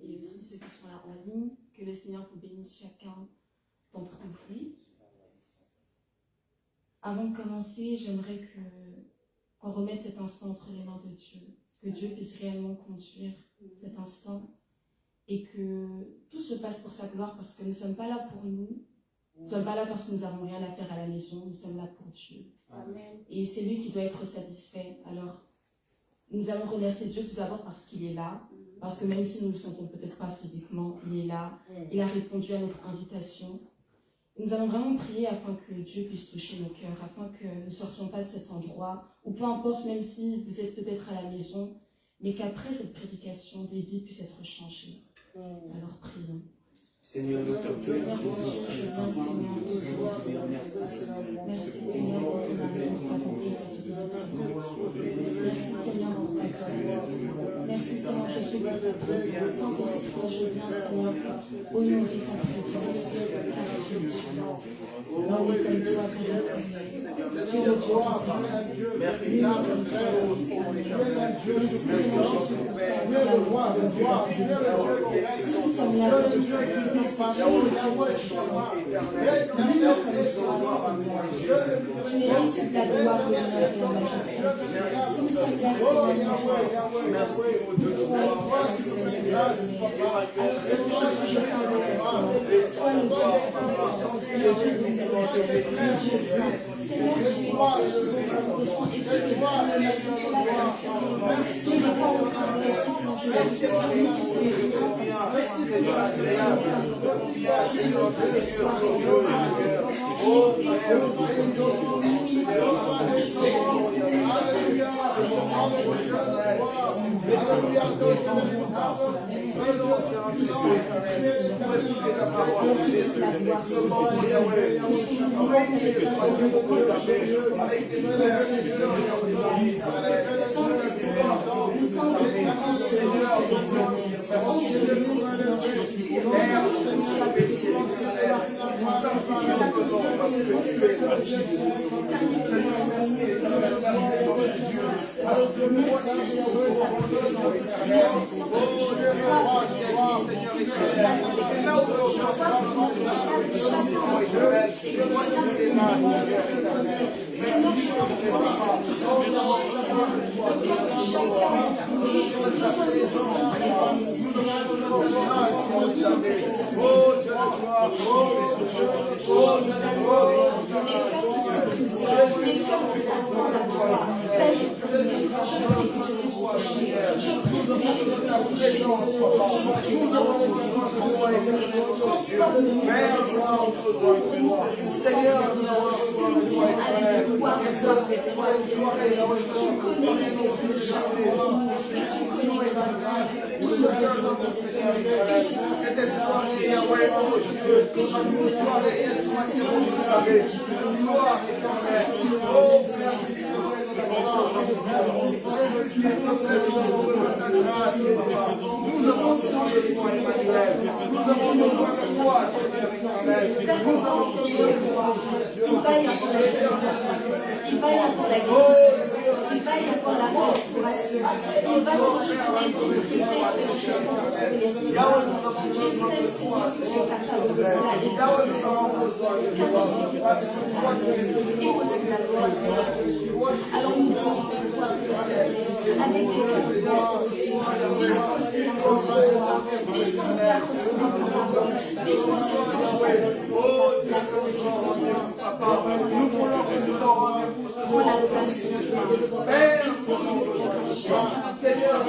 et aussi ceux qui sont là en ligne. Que le Seigneur vous bénisse chacun d'entre vous. Avant de commencer, j'aimerais qu'on remette cet instant entre les mains de Dieu, que Dieu puisse réellement conduire cet instant et que tout se passe pour sa gloire, parce que nous ne sommes pas là pour nous, nous ne sommes pas là parce que nous n'avons rien à faire à la maison, nous sommes là pour Dieu. Amen. Et c'est lui qui doit être satisfait. Alors, nous allons remercier Dieu tout d'abord parce qu'il est là, parce que même si nous ne le sentons peut-être pas physiquement, il est là, il a répondu à notre invitation. Nous allons vraiment prier afin que Dieu puisse toucher nos cœurs, afin que nous ne sortions pas de cet endroit, ou peu importe, même si vous êtes peut-être à la maison, mais qu'après cette prédication, des vies puissent être changées. Alors prions. Seigneur, notre Dieu, Seigneur, je viens, Seigneur, aujourd'hui. Merci Seigneur pour ton amour, ta bonté, ta fidélité. Merci Seigneur pour ta grâce. Merci Seigneur Jésus pour ta présence. Saint-Esprit, je viens Seigneur pour honorer ta présence. Merci Dieu. L'homme est comme toi, Père. Tu es le Dieu. merci Nous sommes là pour nous faire tu mérites la gloire et l'honneur et la majesté. Nous sommes là, Seigneur, alors nous devons avec des nous voulons que nous en rendez-vous ce soir. Seigneur,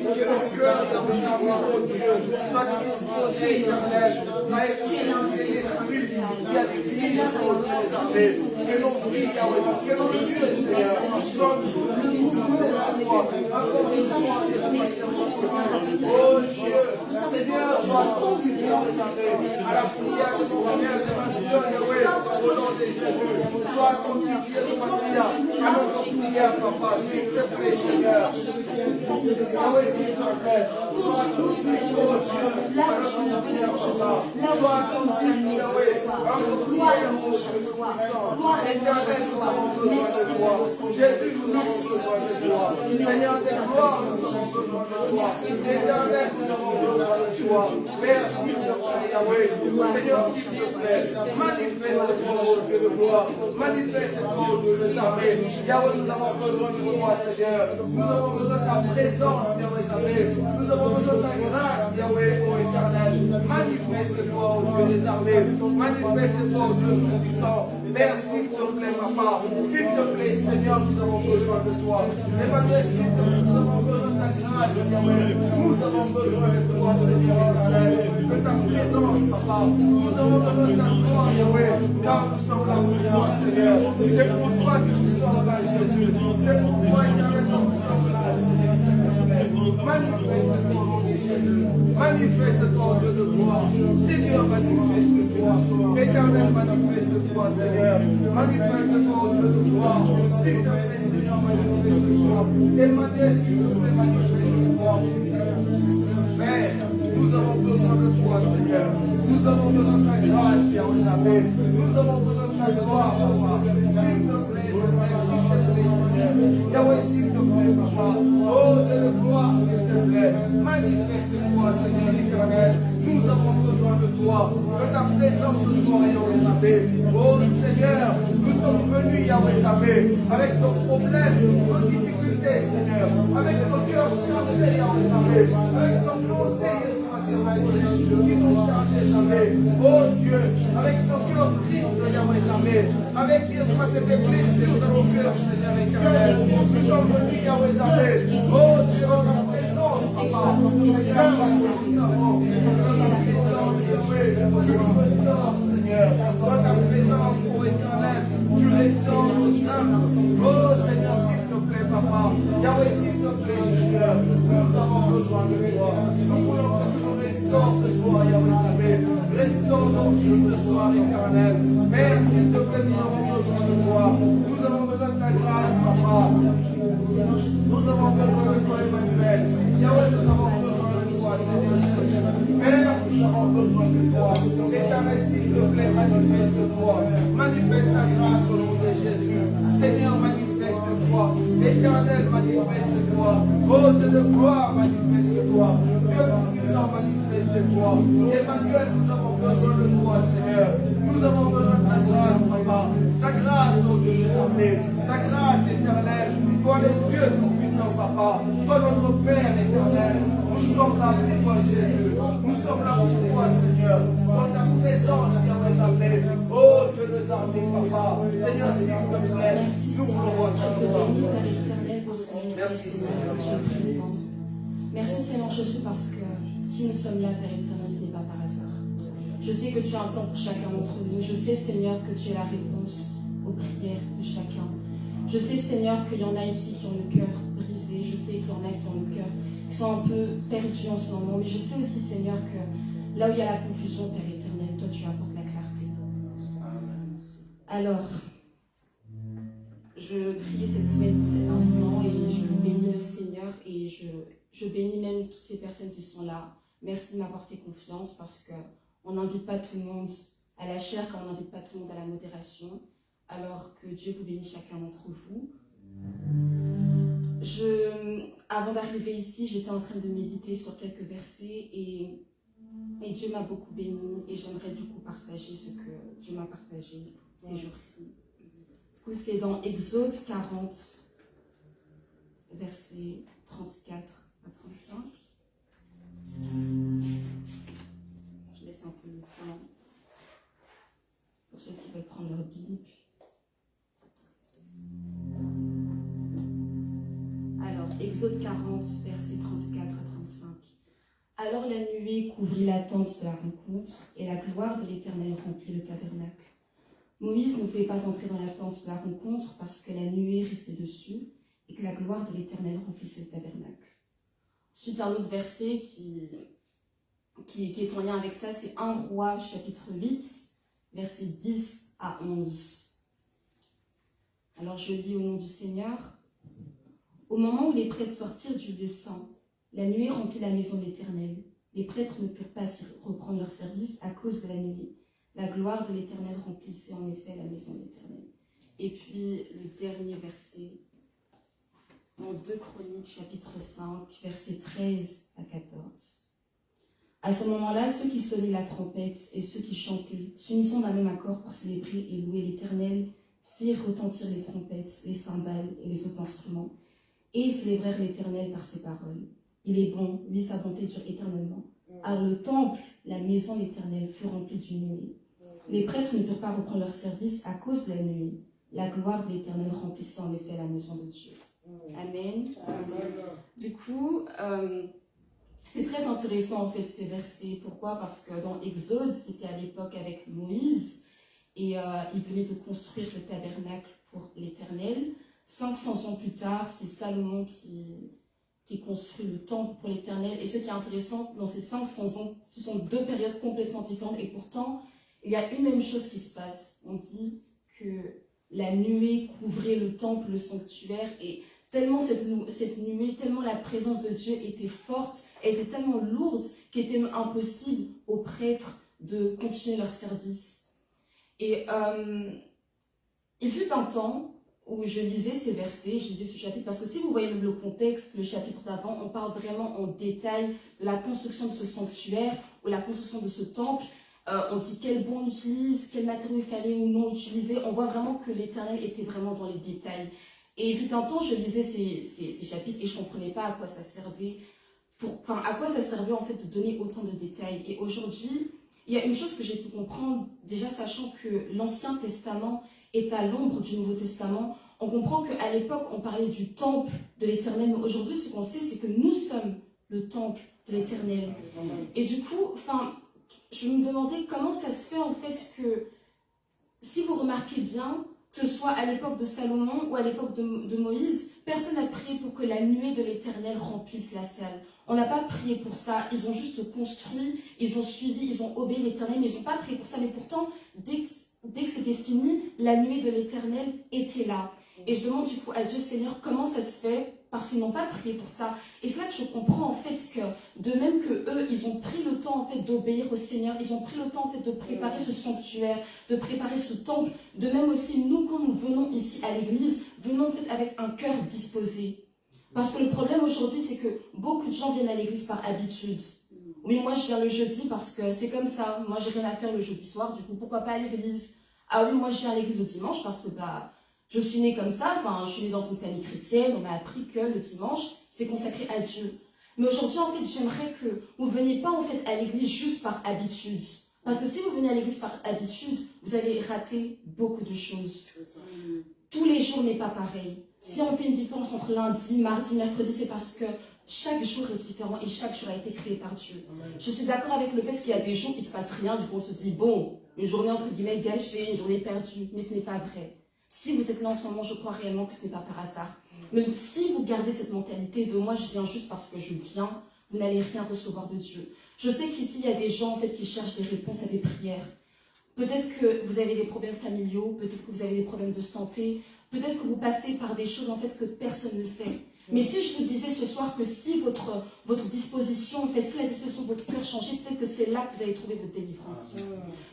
que le cœur de nos enfants, Dieu, soit disposé, éternel, à écouter l'esprit qui a l'église pour nous présenter. Que nos vies, que nos yeux, Seigneur, soient toujours de la foi. Encore une fois, oh Dieu, Seigneur, sois ton Dieu présenté à la prière de son frère et ma soeur, Yahweh, au nom de Jésus. Sois ton Dieu, Seigneur, à notre prière, Papa, s'il te plaît, Seigneur. Yahweh, s'il te plaît, sois ton Dieu, oh Dieu, à notre prière, Papa. Sois ton Dieu, Yahweh, à notre prière, oh Dieu, puissant. Éternel, nous avons besoin de toi. Jésus, nous avons besoin de toi. Seigneur de gloire, nous avons besoin de toi. Éternel, nous avons besoin de toi. Père, s'il te plaît, Yahweh. Seigneur, s'il te plaît, manifeste-toi, ô Dieu de gloire. Manifeste-toi, ô Dieu des armées. Yahweh, nous avons besoin de toi, Seigneur. Nous avons besoin de ta présence, Yahweh, armées. Nous avons besoin de ta grâce, Yahweh, ô éternel. Manifeste-toi, ô Dieu des armées. Manifeste-toi, ô Dieu tout-puissant. Père, s'il te plaît, papa. S'il te plaît, Seigneur, nous avons besoin de toi. Emmanuel, s'il te plaît, nous avons besoin de ta grâce, Yahweh. Nous avons besoin de toi, Seigneur éternel. De ta présence, papa. Nous avons besoin de ta gloire, Yahweh. Car nous sommes là pour toi, Seigneur. C'est pour toi que nous sommes là, Jésus. C'est pour toi, éternel, que nous sommes là, Seigneur. S'il te plaît. Manifeste-toi, mon Dieu Jésus. Manifeste-toi, Dieu de gloire. Seigneur, manifeste-toi. Éternel, manifeste-toi, Seigneur. Manifeste-toi, Dieu de gloire. S'il te plaît, Seigneur, manifeste-toi. Emmanuel, s'il te plaît, manifeste-toi. Père, nous avons besoin de toi, Seigneur. Nous avons besoin de ta grâce, Yahweh. Nous avons besoin de ta gloire, papa. S'il te plaît, Seigneur. Yahweh, s'il te plaît, papa. Oh, Dieu de gloire, s'il te plaît. Manifeste-toi, Seigneur éternel. Nous avons besoin de toi, de ta présence ce soir, Yahweh. Oh, Seigneur, nous sommes venus, Yahweh, avec nos problèmes, nos difficultés, Seigneur. Avec nos cœurs chargés, Yahweh. Avec nos pensées, qui sont chargés, jamais. Oh Dieu, avec nos cœurs tristes, Yahweh, avec ces blessures dans nos cœurs, Seigneur éternel. Nous sommes venus, Yahweh, oh Dieu, dans la présence, papa. Seigneur, dans ta présence, Yahweh, tu nous restaures, Seigneur. Dans ta présence, oh éternel, tu restaures nos âmes. Oh Seigneur, s'il te plaît, papa. Yahweh, s'il te plaît, Seigneur, nous avons besoin de toi. Nous voulons que tu nous restaures ce soir, Yahweh. Restaure nos vies ce soir, éternel. Père, s'il te plaît, nous avons besoin de toi. Nous avons besoin de ta grâce, papa. Nous avons besoin de toi, Emmanuel. Yahweh, nous avons besoin de toi, Seigneur. Père, nous avons besoin de toi. Éternel, s'il te plaît, manifeste-toi. Manifeste ta grâce au nom de Jésus. Seigneur, manifeste-toi. Éternel, manifeste-toi. Oh, Dieu de gloire, manifeste-toi. Dieu puissant, manifeste-toi. Emmanuel, nous avons besoin de toi, Seigneur. Nous avons besoin de ta grâce, papa. Ta grâce, oh Dieu des armées. Ta grâce éternelle. Toi, le Dieu tout-puissant, papa. Toi, notre Père éternel. Nous sommes là pour toi, Jésus. Nous sommes là pour toi, Seigneur. Dans ta présence, Yahweh. Oh, Dieu des armées, papa. Seigneur, s'il te plaît, nous voulons ta gloire. Merci, Seigneur. Merci, Seigneur Jésus, parce que si nous sommes là, Père éternel, ce n'est pas par hasard. Je sais que tu as un plan pour chacun d'entre nous. Je sais, Seigneur, que tu es la réponse aux prières de chacun. Je sais, Seigneur, qu'il y en a ici qui ont le cœur brisé. Je sais qu'il y en a qui ont le cœur, qui sont un peu perdus en ce moment. Mais je sais aussi, Seigneur, que là où il y a la confusion, Père éternel, toi, tu apportes la clarté. Alors, je prie cette semaine pour cet instant et je bénis le Seigneur et je bénis même toutes ces personnes qui sont là. Merci de m'avoir fait confiance parce qu'on n'invite pas tout le monde à la chair quand on n'invite pas tout le monde à la modération. Alors que Dieu vous bénisse chacun d'entre vous. Avant d'arriver ici, j'étais en train de méditer sur quelques versets et Dieu m'a beaucoup béni et j'aimerais du coup partager ce que Dieu m'a partagé ces jours-ci. Du coup, c'est dans Exode 40, versets 34 à 35. Je laisse un peu le temps pour ceux qui veulent prendre leur Bible. Alors, Exode 40, versets 34 à 35. Alors la nuée couvrit la tente de la rencontre, et la gloire de l'Éternel remplit le tabernacle. Moïse ne pouvait pas entrer dans la tente de la rencontre parce que la nuée restait dessus, et que la gloire de l'Éternel remplissait le tabernacle. Ensuite, un autre verset qui est en lien avec ça, c'est 1 Roi, chapitre 8, versets 10 à 11. Alors je lis au nom du Seigneur. Au moment où les prêtres sortirent du lieu saint, la nuée remplit la maison de l'Éternel. Les prêtres ne purent pas reprendre leur service à cause de la nuée. La gloire de l'Éternel remplissait en effet la maison de l'Éternel. Et puis le dernier verset, dans 2 Chroniques, chapitre 5, versets 13 à 14. À ce moment-là, ceux qui sonnaient la trompette et ceux qui chantaient, s'unissant d'un même accord pour célébrer et louer l'Éternel, firent retentir les trompettes, les cymbales et les autres instruments, et ils célébrèrent l'Éternel par ses paroles. Il est bon, lui sa bonté dure éternellement. Alors le temple, la maison de l'Éternel, fut remplie d'une nuée. Les prêtres ne purent pas reprendre leur service à cause de la nuée. La gloire de l'Éternel remplissait en effet la maison de Dieu. Amen. Du coup, c'est très intéressant en fait ces versets. Pourquoi? Parce que dans Exode, c'était à l'époque avec Moïse et il venait de construire le tabernacle pour l'Éternel. 500 ans plus tard, c'est Salomon qui construit le temple pour l'Éternel. Et ce qui est intéressant, dans ces 500 ans, ce sont 2 périodes complètement différentes. Et pourtant, il y a une même chose qui se passe. On dit que la nuée couvrait le temple, le sanctuaire, et tellement cette nuée, tellement la présence de Dieu était forte, elle était tellement lourde qu'il était impossible aux prêtres de continuer leur service. Et il fut un temps où je lisais ces versets, je lisais ce chapitre, parce que si vous voyez le contexte, le chapitre d'avant, on parle vraiment en détail de la construction de ce sanctuaire, ou la construction de ce temple. On dit quel bois on utilise, quel matériau il fallait ou non utiliser. On voit vraiment que l'Éternel était vraiment dans les détails. Et il fut un temps, je lisais ces chapitres et je ne comprenais pas à quoi ça servait. À quoi ça servait en fait de donner autant de détails. Et aujourd'hui, il y a une chose que j'ai pu comprendre, déjà sachant que l'Ancien Testament est à l'ombre du Nouveau Testament. On comprend qu'à l'époque, on parlait du temple de l'Éternel, mais aujourd'hui, ce qu'on sait, c'est que nous sommes le temple de l'Éternel. Et du coup, je me demandais comment ça se fait en fait que, si vous remarquez bien, que ce soit à l'époque de Salomon ou à l'époque de Moïse, personne n'a prié pour que la nuée de l'Éternel remplisse la salle. On n'a pas prié pour ça, ils ont juste construit, ils ont suivi, ils ont obéi l'Éternel, mais ils n'ont pas prié pour ça. Mais pourtant, dès que c'était fini, la nuée de l'Éternel était là. Et je demande du coup à Dieu, Seigneur, comment ça se fait? Parce qu'ils n'ont pas prié pour ça. Et c'est là que je comprends en fait que, de même que eux, ils ont pris le temps en fait d'obéir au Seigneur, ils ont pris le temps en fait de préparer ce sanctuaire, de préparer ce temple. De même aussi, nous, quand nous venons ici à l'église, venons en fait avec un cœur disposé. Parce que le problème aujourd'hui, c'est que beaucoup de gens viennent à l'église par habitude. Oui, moi je viens le jeudi parce que c'est comme ça. Moi, j'ai rien à faire le jeudi soir, du coup, pourquoi pas à l'église? Ah oui, moi je viens à l'église le dimanche parce que je suis née comme ça, je suis née dans une famille chrétienne, on m'a appris que le dimanche, c'est consacré à Dieu. Mais aujourd'hui, en fait, j'aimerais que vous ne veniez pas en fait à l'église juste par habitude. Parce que si vous venez à l'église par habitude, vous allez rater beaucoup de choses. Tous les jours n'est pas pareil. Si on fait une différence entre lundi, mardi, mercredi, c'est parce que chaque jour est différent et chaque jour a été créé par Dieu. Je suis d'accord avec le fait qu'il y a des jours où il ne se passe rien, du coup on se dit, bon, une journée entre guillemets gâchée, une journée perdue, mais ce n'est pas vrai. Si vous êtes là en ce moment, je crois réellement que ce n'est pas par hasard. Mais si vous gardez cette mentalité de moi je viens juste parce que je viens, vous n'allez rien recevoir de Dieu. Je sais qu'ici il y a des gens en fait qui cherchent des réponses à des prières. Peut-être que vous avez des problèmes familiaux, peut-être que vous avez des problèmes de santé, peut-être que vous passez par des choses en fait que personne ne sait. Mais si je vous disais ce soir que si votre disposition, en fait, si la disposition de votre cœur changeait, peut-être que c'est là que vous allez trouver votre délivrance.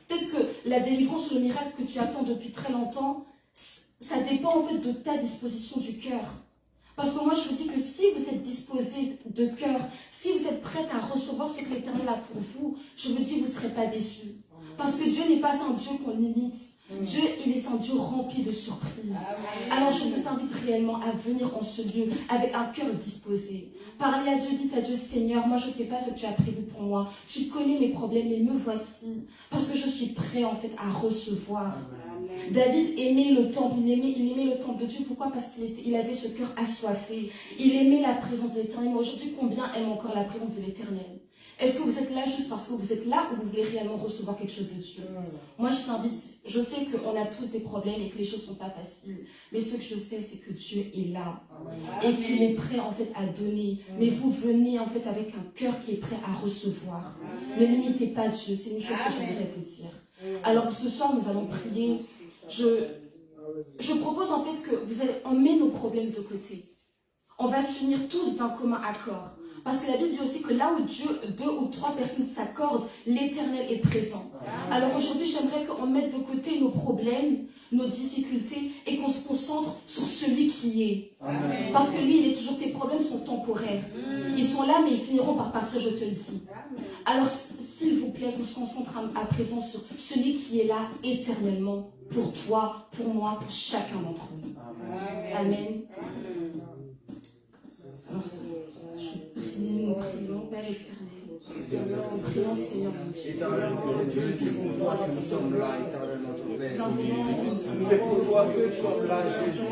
Peut-être que la délivrance, le miracle que tu attends depuis très longtemps, ça dépend en fait de ta disposition du cœur. Parce que moi je vous dis que si vous êtes disposé de cœur, si vous êtes prête à recevoir ce que l'Éternel a pour vous, je vous dis vous ne serez pas déçus. Parce que Dieu n'est pas un Dieu qu'on limite. Dieu, il est un Dieu rempli de surprises. Alors je vous invite réellement à venir en ce lieu avec un cœur disposé. Parlez à Dieu, dites à Dieu, Seigneur, moi je ne sais pas ce que tu as prévu pour moi. Tu connais mes problèmes, mais me voici. Parce que je suis prêt en fait à recevoir. David aimait le temple, il aimait le temple de Dieu. Pourquoi? Parce qu'il avait ce cœur assoiffé. Il aimait la présence de l'Éternel. Mais aujourd'hui, combien aiment encore la présence de l'Éternel? Est-ce que vous êtes là juste parce que vous êtes là ou vous voulez réellement recevoir quelque chose de Dieu? Moi, je t'invite, je sais qu'on a tous des problèmes et que les choses ne sont pas faciles. Mais ce que je sais, c'est que Dieu est là. Et qu'il est prêt en fait à donner. Mais vous venez en fait avec un cœur qui est prêt à recevoir. Ne limitez pas Dieu, c'est une chose que j'aimerais vous dire. Alors ce soir, nous allons prier. Je propose en fait que on met nos problèmes de côté. On va s'unir tous d'un commun accord. Parce que la Bible dit aussi que là où deux ou trois personnes s'accordent, l'Éternel est présent. Alors aujourd'hui, j'aimerais qu'on mette de côté nos problèmes, nos difficultés et qu'on se concentre sur celui qui est. Amen. Parce que lui, tes problèmes sont temporaires. Ils sont là, mais ils finiront par partir, je te le dis. Alors, s'il vous plaît, qu'on se concentre à présent sur celui qui est là éternellement pour toi, pour moi, pour chacun d'entre nous. Amen. Alors, nous prions, Père éternel. Nous prions, Seigneur mon Dieu. Éternel notre Dieu, c'est pour toi que nous sommes là, éternel notre Père. Saint-Esprit, C'est pour toi que nous sommes là, Jésus.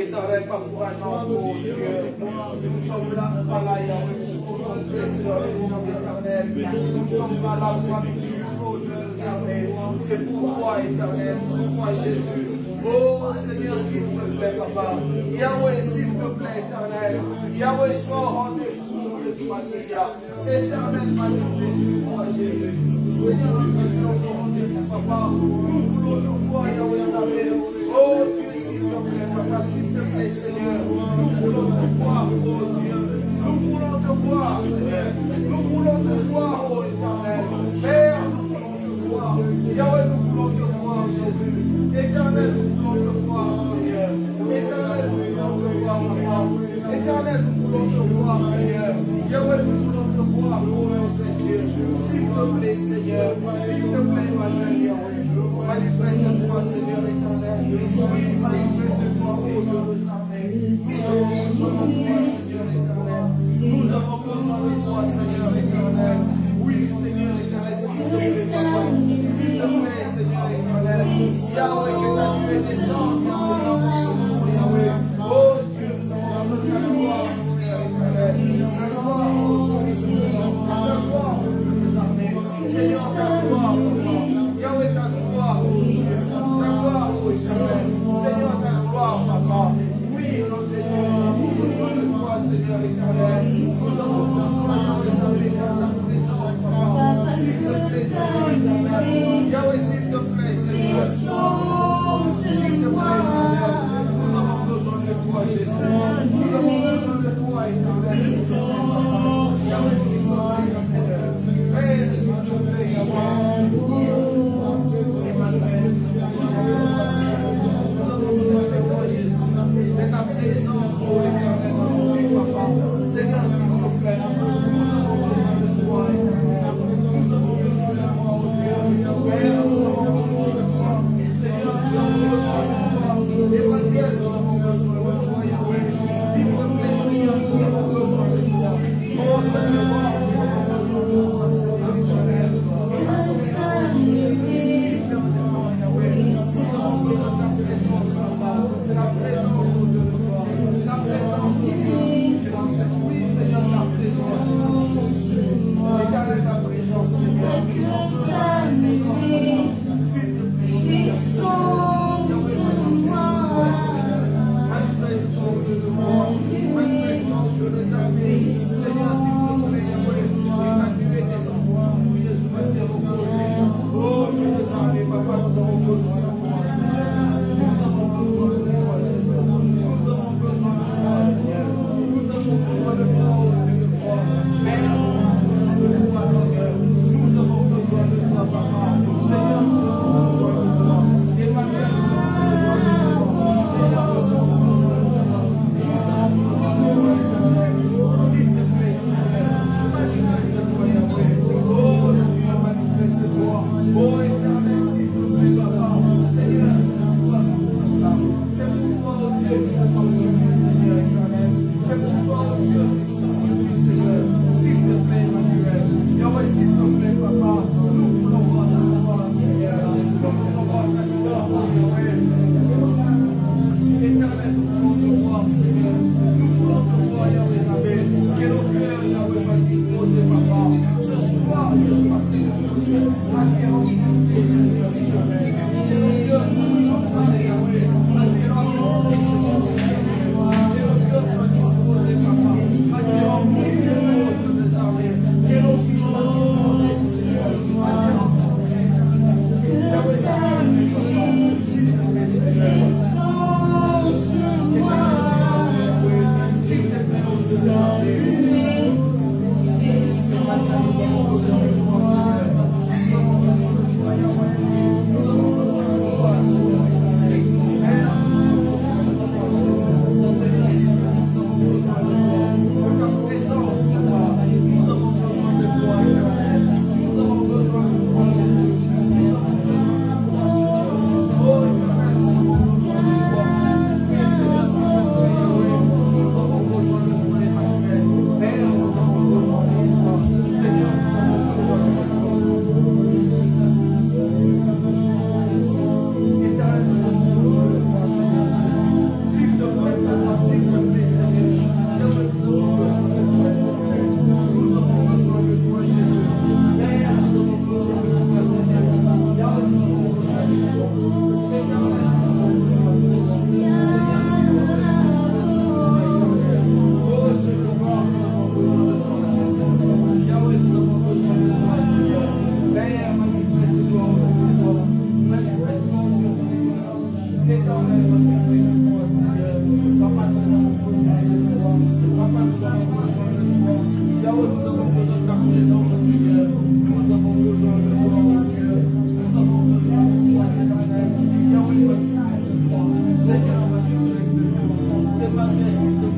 Éternel, pas pour un homme, oh Dieu. Nous sommes là, pas là, Yahweh, pour contempler, Seigneur, le nom éternel. Nous sommes pas là pour habituer, oh Dieu, nous armées. C'est pour toi, éternel, pour toi, Jésus. Oh Seigneur, s'il te plaît, Papa. Yahweh, s'il te plaît, éternel. Yahweh, sois au rendez-vous de toi, Seigneur. Éternel, manifeste-toi, Jésus. Seigneur, notre Dieu, on se rendez-vous, Papa. Nous voulons te voir, Yahweh, Savé. Oh Dieu, s'il te plaît, Papa, s'il te plaît, Seigneur. Nous voulons te voir, oh Dieu. Nous voulons te voir, Seigneur. Nous voulons te voir, oh éternel. Père, nous voulons te voir. Yahweh, nous voulons te voir, Jésus. Éternel, nous voulons te voir, Seigneur. Éternel, nous voulons te voir, Papa. Éternel, nous voulons te voir, Seigneur. Yahweh, nous voulons te voir, oh mon Seigneur. S'il te plaît, Seigneur. S'il te plaît, Emmanuel, Yahweh. Manifeste-toi, Seigneur éternel. Oui, manifeste-toi, oh Dieu de armées. Oui, nous avons besoin de toi, Seigneur éternel. Nous avons besoin de toi, Seigneur éternel. Oui, Seigneur éternel, s'il te plaît, Papa. S'il te plaît, Seigneur éternel. Yahweh, que ta nuée descende, Yahweh. Oh Dieu, nous avons besoin de ta gloire, Seigneur éternel. Ta gloire, oh Dieu, ta gloire, oh Dieu des armées. Seigneur, ta gloire, Papa. Yahweh, ta gloire, oh Dieu. Ta gloire, oh éternel. Seigneur, ta gloire, Papa. Oui, non, Seigneur, nous avons besoin de toi, Seigneur éternel. Nous avons besoin de ta présence, Papa. S'il te plaît, Seigneur éternel. Yahweh, s'il te plaît, Seigneur. S'il te plaît, éternel. Nous avons besoin de toi, Jésus. Nous avons besoin de toi, éternel. Yahweh, s'il te plaît, Seigneur. Père, s'il te plaît, Yahweh. Emmanuel, nous avons besoin de toi, Jésus. De ta présence, oh éternel, dans nos vies, Papa.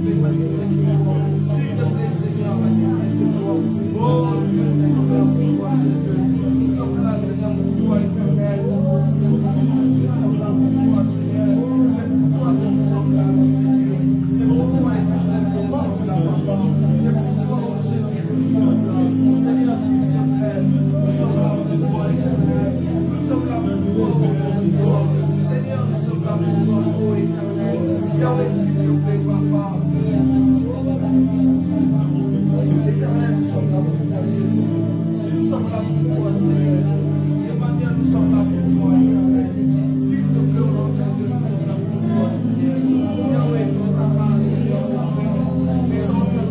Seigneur, manifeste-toi. S'il te plaît, Seigneur, manifeste-toi. Oh Dieu, nous sommes là pour toi, Jésus. Nous sommes là, Seigneur, pour toi, éternel. Nous sommes là pour toi, Seigneur. C'est pour toi que nous sommes là, notre Dieu. C'est pour toi, éternel, que nous sommes là, papa. C'est pour toi, oh Jésus, que nous sommes là. Seigneur, s'il te plaît, nous sommes là pour toi, éternel. Nous sommes là pour toi, oh Seigneur, nous sommes là pour toi, oh éternel. Yahweh, s'il te plaît, papa. Éternel, nous sommes là pour toi, Jésus. Nous sommes là pour toi, Seigneur. Emmanuel, nous sommes là pour toi, éternel. S'il te plaît, au nom de Dieu, nous sommes là pour toi, Seigneur. Yahweh, notre Papa, Seigneur, mais on te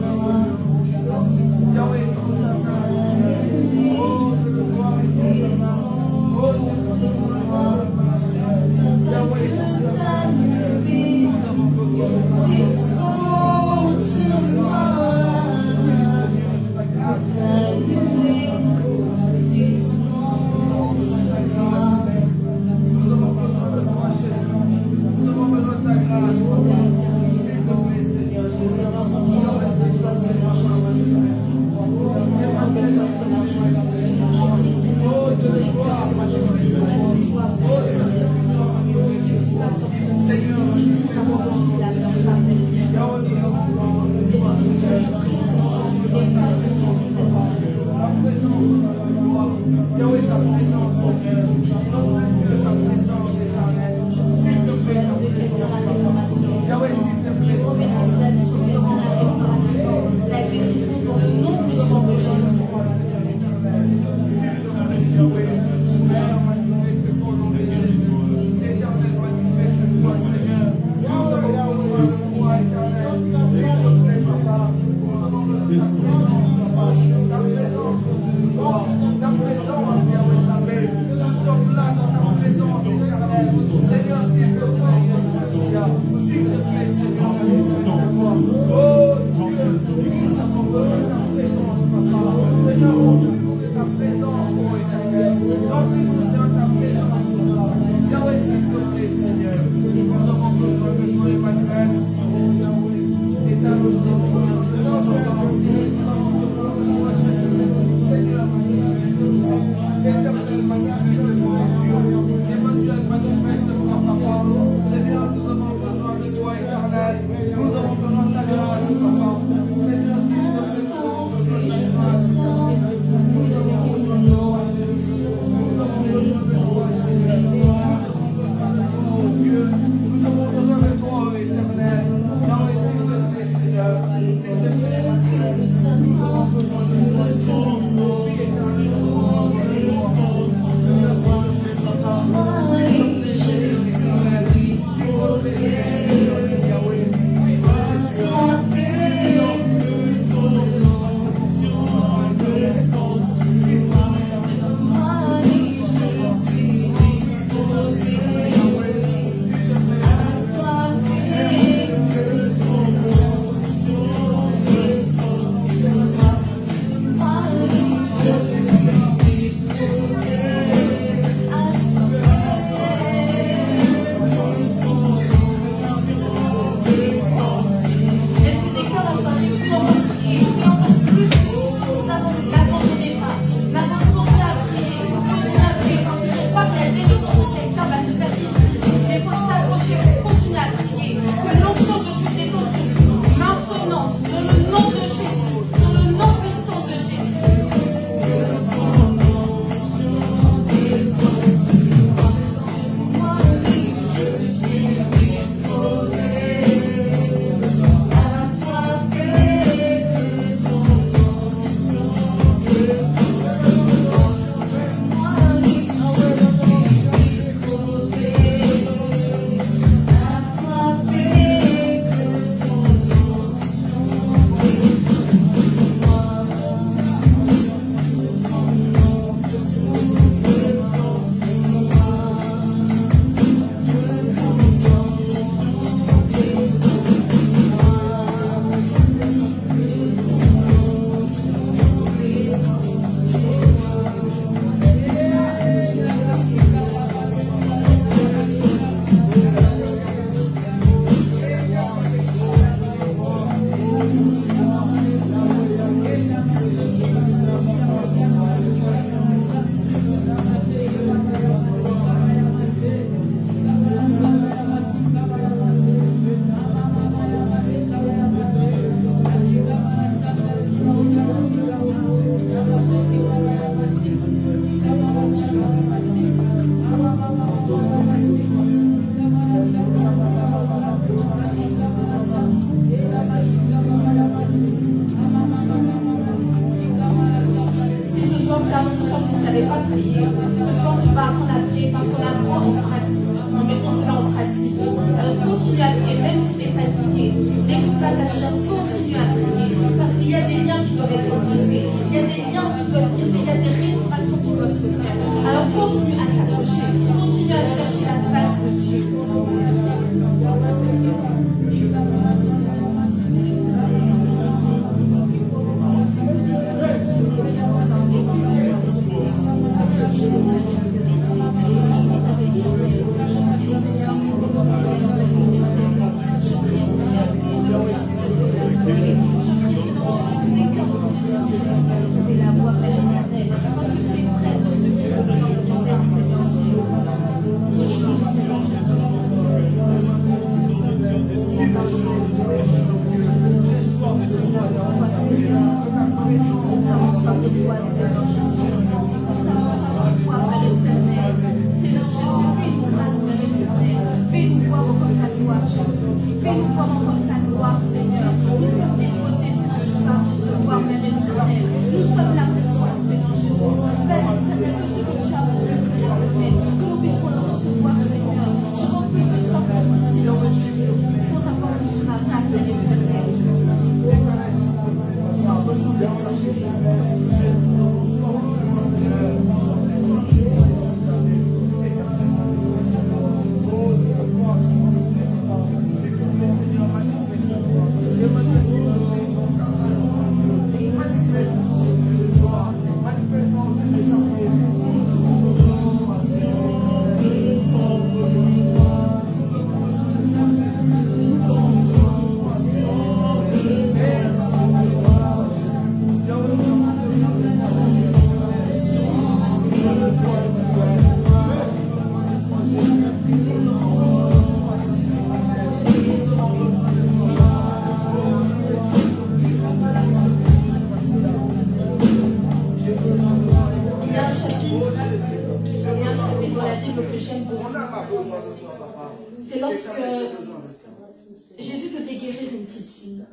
Jésus devait guérir une petite fille.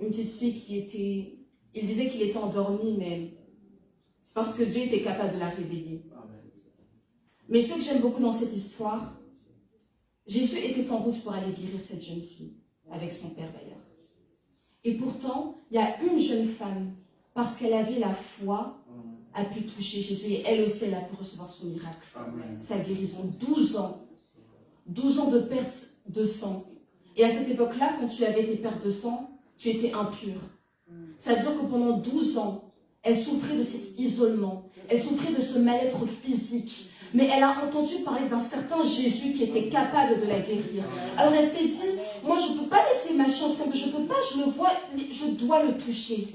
Une petite fille qui était... Il disait qu'il était endormi, mais c'est parce que Dieu était capable de la réveiller. Mais ce que j'aime beaucoup dans cette histoire, Jésus était en route pour aller guérir cette jeune fille, avec son père d'ailleurs. Et pourtant, il y a une jeune femme, parce qu'elle avait la foi, a pu toucher Jésus et elle aussi, elle a pu recevoir son miracle. Sa guérison. 12 ans. 12 ans de perte de sang. Et à cette époque-là, quand tu avais des pertes de sang, tu étais impur. Ça veut dire que pendant 12 ans, elle souffrait de cet isolement. Elle souffrait de ce mal-être physique. Mais elle a entendu parler d'un certain Jésus qui était capable de la guérir. Alors elle s'est dit, moi je ne peux pas laisser ma chance comme ça, je ne peux pas, je le vois, je dois le toucher.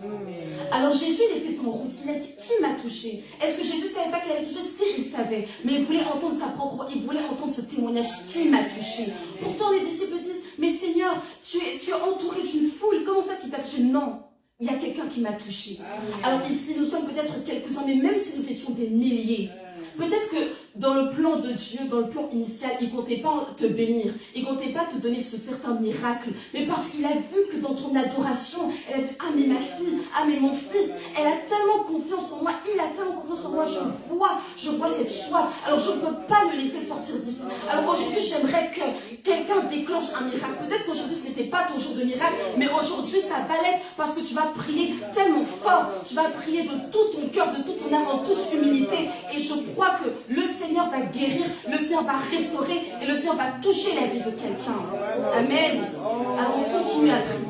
Alors Jésus, il était en route, il a dit, qui m'a touché? Est-ce que Jésus ne savait pas qu'il avait touché? Si, il savait. Mais il voulait entendre sa propre voix, il voulait entendre ce témoignage, qui m'a touché? Pourtant les disciples disent, mais Seigneur, tu es entouré d'une foule, comment ça qui t'a touché? Non. Il y a quelqu'un qui m'a touché. Alors ici, nous sommes peut-être quelques-uns, mais même si nous étions des milliers, peut-être que dans le plan de Dieu, dans le plan initial, il ne comptait pas te bénir, il ne comptait pas te donner ce certain miracle, mais parce qu'il a vu que dans ton adoration, elle a vu, ah mais ma fille, ah mais mon fils, elle a tellement confiance en moi, il a tellement confiance en moi, je vois cette soif, alors je ne peux pas le laisser sortir d'ici. Alors aujourd'hui, j'aimerais que quelqu'un déclenche un miracle. Peut-être qu'aujourd'hui, ce n'était pas ton jour de miracle, mais aujourd'hui, ça va l'être parce que tu vas prier tellement fort, tu vas prier de tout ton cœur, de toute ton âme, en toute humilité, et je crois que le Seigneur va guérir, le Seigneur va restaurer et le Seigneur va toucher la vie de quelqu'un. Amen. Alors on continue à prier.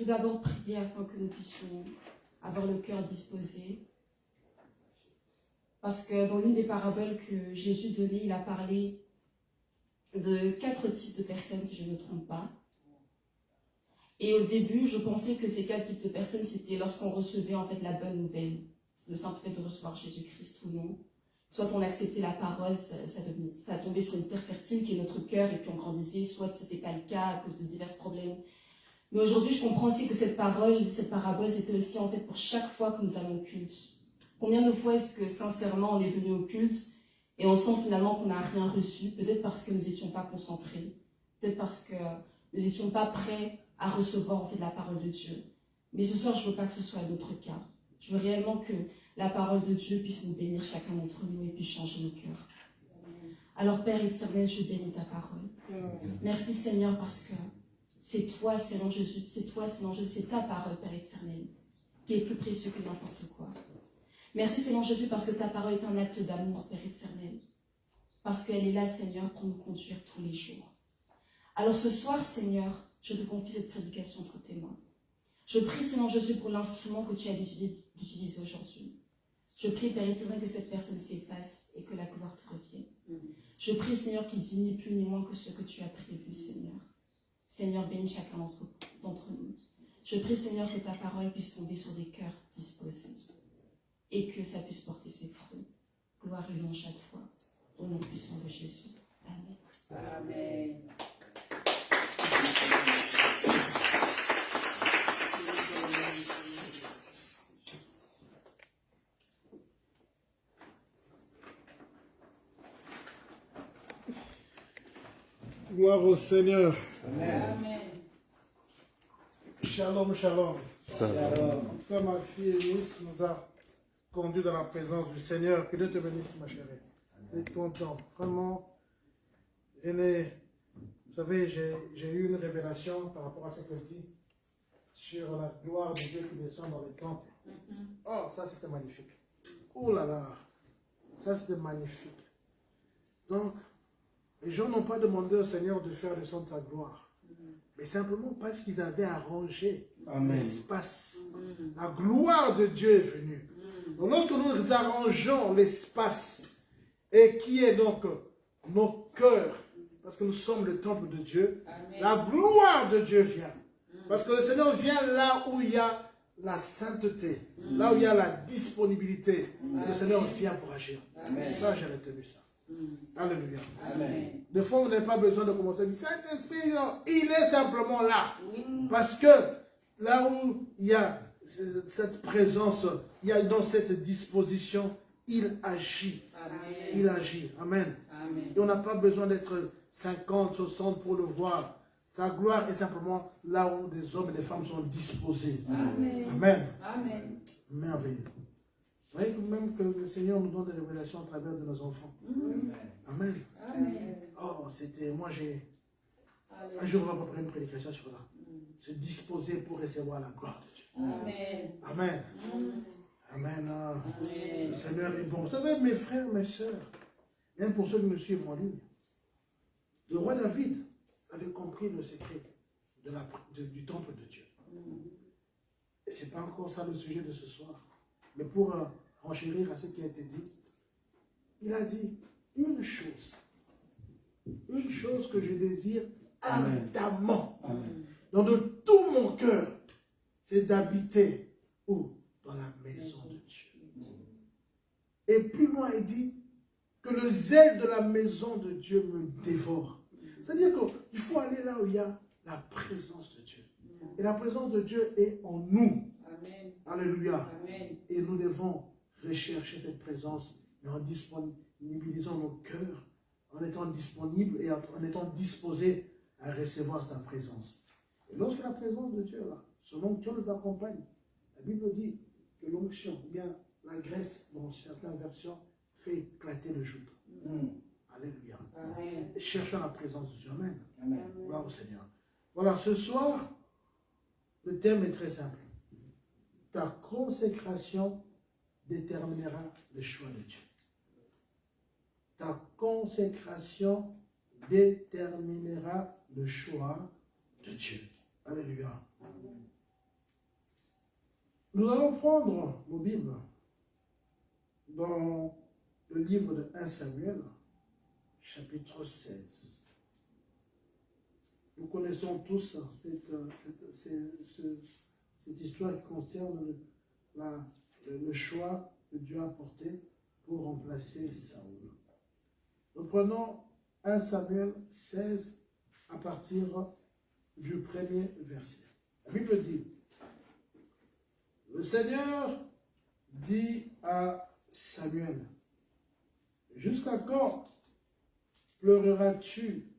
D'abord prier afin que nous puissions avoir le cœur disposé. Parce que dans l'une des paraboles que Jésus donnait, il a parlé de 4 types de personnes, si je ne me trompe pas. Et au début, je pensais que ces 4 types de personnes, c'était lorsqu'on recevait en fait la bonne nouvelle. Le simple fait de recevoir Jésus-Christ ou non. Soit on acceptait la parole, ça tombait sur une terre fertile qui est notre cœur et puis on grandissait, soit ce n'était pas le cas à cause de divers problèmes. Mais aujourd'hui, je comprends aussi que cette parabole, c'était aussi en fait pour chaque fois que nous allons au culte. Combien de fois est-ce que sincèrement on est venu au culte et on sent finalement qu'on n'a rien reçu, peut-être parce que nous n'étions pas concentrés, peut-être parce que nous n'étions pas prêts à recevoir en fait la parole de Dieu. Mais ce soir, je ne veux pas que ce soit notre cas. Je veux réellement que la parole de Dieu puisse nous bénir chacun d'entre nous et puisse changer nos cœurs. Alors Père éternel, je bénis ta parole. Merci Seigneur parce que c'est toi, Seigneur Jésus, c'est toi, Seigneur Jésus, c'est ta parole, Père éternel, qui est plus précieux que n'importe quoi. Merci, Seigneur Jésus, parce que ta parole est un acte d'amour, Père éternel. Parce qu'elle est là, Seigneur, pour nous conduire tous les jours. Alors ce soir, Seigneur, je te confie cette prédication entre tes mains. Je prie, Seigneur Jésus, pour l'instrument que tu as décidé d'utiliser aujourd'hui. Je prie, Père éternel, que cette personne s'efface et que la gloire te revienne. Je prie, Seigneur, qu'il dit ni plus ni moins que ce que tu as prévu, Seigneur. Seigneur, bénis chacun d'entre nous. Je prie, Seigneur, que ta parole puisse tomber sur des cœurs disposés et que ça puisse porter ses fruits. Gloire et louange à toi, au nom puissant de Jésus. Amen. Amen. Gloire au Seigneur. Amen. Shalom, shalom. Comme ma fille Eunice nous a conduit dans la présence du Seigneur, que Dieu te bénisse, ma chérie. Et ton temps. Vraiment, vous savez, j'ai eu une révélation par rapport à ce qu'elle dit sur la gloire de Dieu qui descend dans les temples. Oh, ça c'était magnifique. Oh là là. Ça, c'était magnifique. Donc, les gens n'ont pas demandé au Seigneur de faire le son de sa gloire. Mais simplement parce qu'ils avaient arrangé l'espace. La gloire de Dieu est venue. Donc, lorsque nous arrangeons l'espace, et qui est donc nos cœurs, parce que nous sommes le temple de Dieu, la gloire de Dieu vient. Parce que le Seigneur vient là où il y a la sainteté, là où il y a la disponibilité. Le Seigneur vient pour agir. Ça, j'ai retenu ça. Alléluia. Des fois, on n'a pas besoin de commencer à dire Saint-Esprit, il est simplement là. Parce que là où il y a cette présence, il y a dans cette disposition, il agit. Il agit. Amen. Et on n'a pas besoin d'être 50, 60 pour le voir. Sa gloire est simplement là où des hommes et des femmes sont disposés. Amen. Merveilleux. Vous voyez même que le Seigneur nous donne des révélations à travers de nos enfants. Amen. Oh, c'était... Moi, j'ai... Un jour, on va préparer une prédication sur là. Se disposer pour recevoir la gloire de Dieu. Amen. Amen. Le Seigneur est bon. Vous savez, mes frères, mes sœurs, même pour ceux qui me suivent en ligne, le roi David avait compris le secret du temple de Dieu. Et ce n'est pas encore ça le sujet de ce soir. Mais pour enchérir à ce qui a été dit, il a dit une chose que je désire ardemment, donc de tout mon cœur, c'est d'habiter où? Dans la maison de Dieu. Et plus loin, il dit que le zèle de la maison de Dieu me dévore. C'est-à-dire qu'il faut aller là où il y a la présence de Dieu. Et la présence de Dieu est en nous. Alléluia. Et nous devons rechercher cette présence, mais en disponibilisant nos cœurs, en étant disponibles et en étant disposés à recevoir sa présence. Et lorsque la présence de Dieu est là, son onction nous accompagne. La Bible dit que l'onction, ou bien la graisse, dans certaines versions, fait éclater le joug. Alléluia. Et cherchons la présence de Dieu. Amen. Gloire au Seigneur. Voilà, ce soir, le thème est très simple. Ta consécration déterminera le choix de Dieu. Ta consécration déterminera le choix de Dieu. Alléluia. Nous allons prendre nos Bibles dans le livre de 1 Samuel, chapitre 16. Nous connaissons tous cette histoire qui concerne le choix que Dieu a porté pour remplacer Saoul. Nous prenons 1 Samuel 16 à partir du premier verset. La Bible dit, le Seigneur dit à Samuel, jusqu'à quand pleureras-tu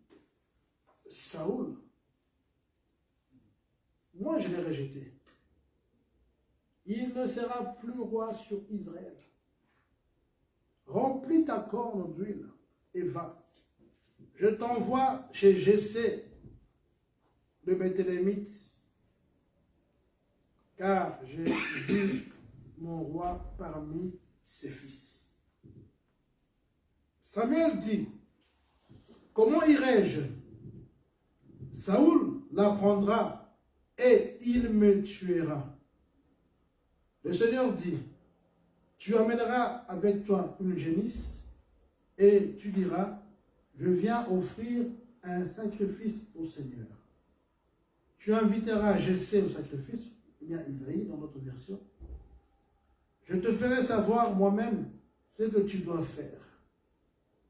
Saoul? Moi je l'ai rejeté. Il ne sera plus roi sur Israël. Remplis ta corne d'huile et va. Je t'envoie chez Jessé, le Béthélémite, car j'ai vu mon roi parmi ses fils. Samuel dit, comment irai-je? Saoul l'apprendra et il me tuera. Le Seigneur dit, tu amèneras avec toi une génisse et tu diras, je viens offrir un sacrifice au Seigneur. Tu inviteras Jessé au sacrifice, ou bien Isaïe dans notre version. Je te ferai savoir moi-même ce que tu dois faire.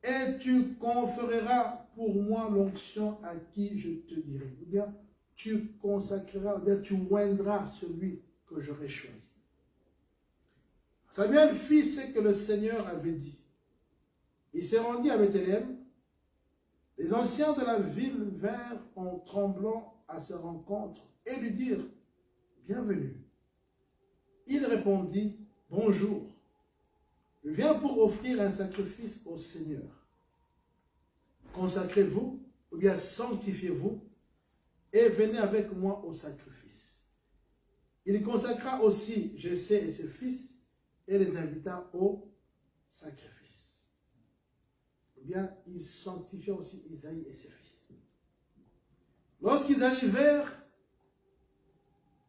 Et tu conféreras pour moi l'onction à qui je te dirai. Ou bien tu consacreras, ou bien tu oindras celui que j'aurai choisi. Samuel fit ce que le Seigneur avait dit. Il s'est rendu à Bethléem. Les anciens de la ville vinrent en tremblant à sa rencontre et lui dirent, bienvenue. Il répondit, bonjour. Je viens pour offrir un sacrifice au Seigneur. Consacrez-vous, ou bien sanctifiez-vous, et venez avec moi au sacrifice. Il consacra aussi Jessé et ses fils, et les invita au sacrifice. bien, il sanctifia aussi Isaïe et ses fils. Lorsqu'ils arrivèrent,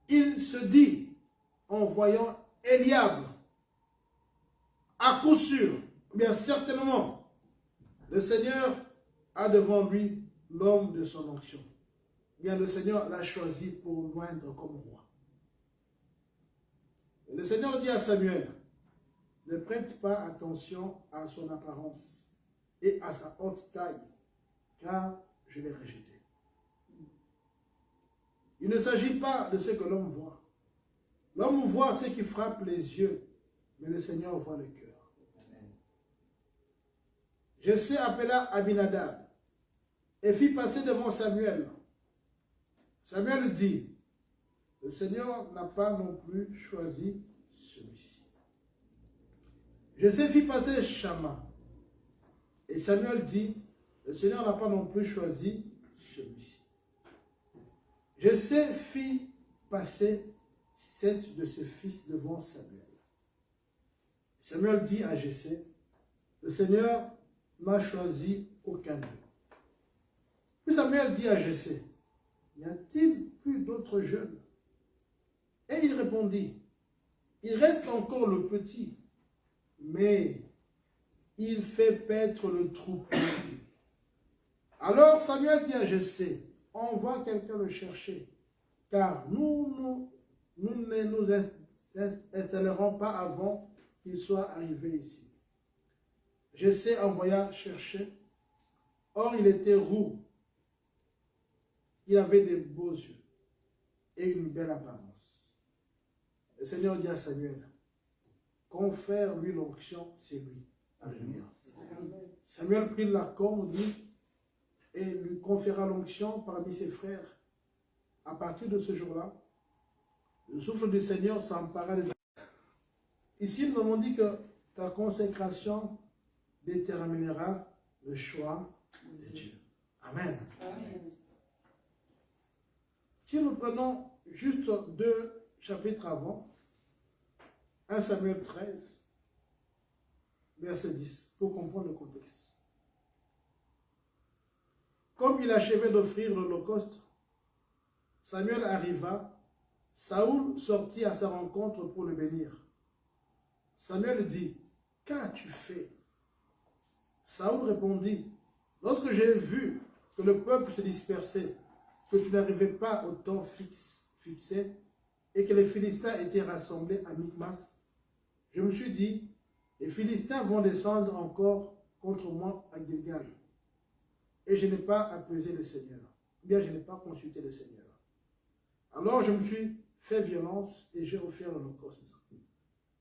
il se dit, en voyant Eliab, à coup sûr, bien certainement, le Seigneur a devant lui l'homme de son onction. Bien, le Seigneur l'a choisi pour l'oindre comme roi. Et le Seigneur dit à Samuel, ne prête pas attention à son apparence et à sa haute taille, car je l'ai rejeté. Il ne s'agit pas de ce que l'homme voit. L'homme voit ce qui frappe les yeux, mais le Seigneur voit le cœur. Jessé appela Abinadab et fit passer devant Samuel. Samuel dit, le Seigneur n'a pas non plus choisi celui-ci. Jessé fit passer Shama. Et Samuel dit, le Seigneur n'a pas non plus choisi celui-ci. Jessé fit passer 7 de ses fils devant Samuel. Samuel dit à Jessé, le Seigneur n'a choisi aucun d'eux. Puis Samuel dit à Jessé, n'y a-t-il plus d'autres jeunes? Et il répondit, il reste encore le petit, mais il fait paître le troupeau. Alors Samuel dit à Jessé, envoie quelqu'un le chercher, car nous ne nous installerons pas avant qu'il soit arrivé ici. Jessé envoya chercher. Or, il était roux. Il avait des beaux yeux et une belle apparence. Le Seigneur dit à Samuel, confère-lui l'onction, c'est lui. Alléluia. Samuel prit la corne et lui conféra l'onction parmi ses frères. À partir de ce jour-là, le souffle du Seigneur s'empara de. Ici, nous avons dit que ta consécration déterminera le choix de Dieu. Amen. Amen. Si nous prenons juste 2 chapitres avant, 1 Samuel 13, verset 10, pour comprendre le contexte. Comme il achevait d'offrir l'holocauste, Samuel arriva, Saoul sortit à sa rencontre pour le bénir. Samuel dit, qu'as-tu fait? Saoul répondit, lorsque j'ai vu que le peuple se dispersait, que tu n'arrivais pas au temps fixé et que les Philistins étaient rassemblés à Michmas, je me suis dit, les Philistins vont descendre encore contre moi à Gilgal. Et je n'ai pas apaisé le Seigneur. Ou bien je n'ai pas consulté le Seigneur. Alors je me suis fait violence et j'ai offert l'holocauste.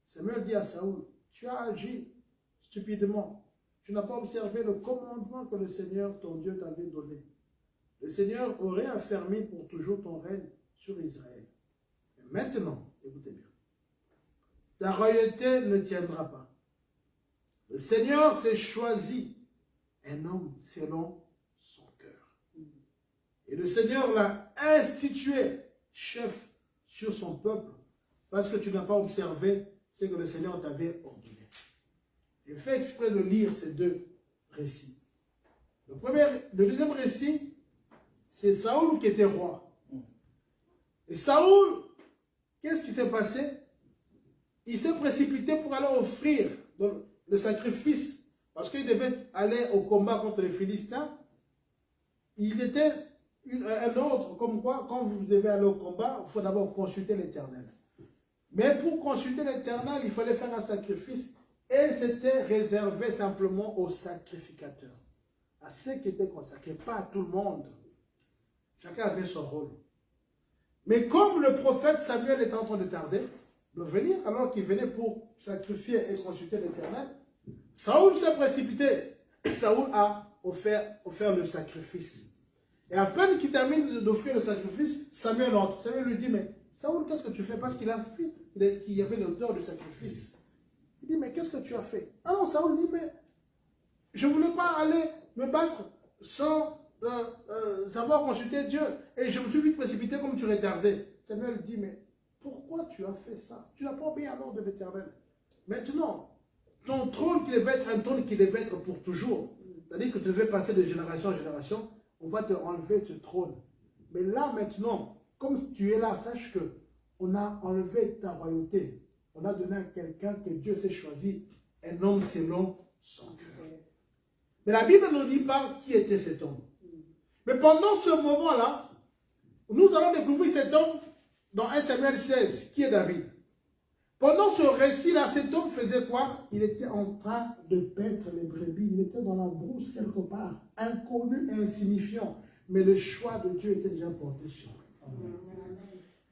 Samuel dit à Saoul, tu as agi stupidement. Tu n'as pas observé le commandement que le Seigneur, ton Dieu, t'avait donné. Le Seigneur aurait affermi pour toujours ton règne sur Israël. Mais maintenant, écoutez bien, ta royauté ne tiendra pas. Le Seigneur s'est choisi un homme selon son cœur. Et le Seigneur l'a institué chef sur son peuple parce que tu n'as pas observé ce que le Seigneur t'avait ordonné. J'ai fait exprès de lire ces 2 récits. Le deuxième récit, c'est Saoul qui était roi. Et Saoul, qu'est-ce qui s'est passé? Il s'est précipité pour aller offrir le sacrifice, parce qu'il devait aller au combat contre les Philistins. Il était un ordre comme quoi, quand vous devez aller au combat, il faut d'abord consulter l'Éternel. Mais pour consulter l'Éternel, il fallait faire un sacrifice. Et c'était réservé simplement aux sacrificateurs, à ceux qui étaient consacrés, pas à tout le monde. Chacun avait son rôle. Mais comme le prophète Samuel était en train de tarder, de venir, alors qu'il venait pour sacrifier et consulter l'Éternel, Saoul s'est précipité. Saoul a offert le sacrifice. Et à peine qu'il termine d'offrir le sacrifice, Samuel entre. Samuel lui dit, mais Saoul, qu'est-ce que tu fais? Parce qu'il a appris qu'il y avait l'odeur du sacrifice. Il dit, mais qu'est-ce que tu as fait? Alors Saoul dit, mais je ne voulais pas aller me battre sans avoir consulté Dieu. Et je me suis vite précipité comme tu retardais. Samuel dit, mais pourquoi tu as fait ça? Tu n'as pas obéi à l'ordre de l'Éternel. Maintenant, ton trône qui devait être un trône qui devait être pour toujours, c'est-à-dire que tu devais passer de génération en génération, on va te enlever ce trône. Mais là, maintenant, comme tu es là, sache que on a enlevé ta royauté. On a donné à quelqu'un que Dieu s'est choisi, un homme selon son cœur. Mais la Bible ne nous dit pas qui était cet homme. Mais pendant ce moment-là, nous allons découvrir cet homme dans 1 Samuel 16, qui est David. Pendant ce récit-là, cet homme faisait quoi? Il était en train de paître les brebis. Il était dans la brousse quelque part, inconnu et insignifiant. Mais le choix de Dieu était déjà porté sur lui.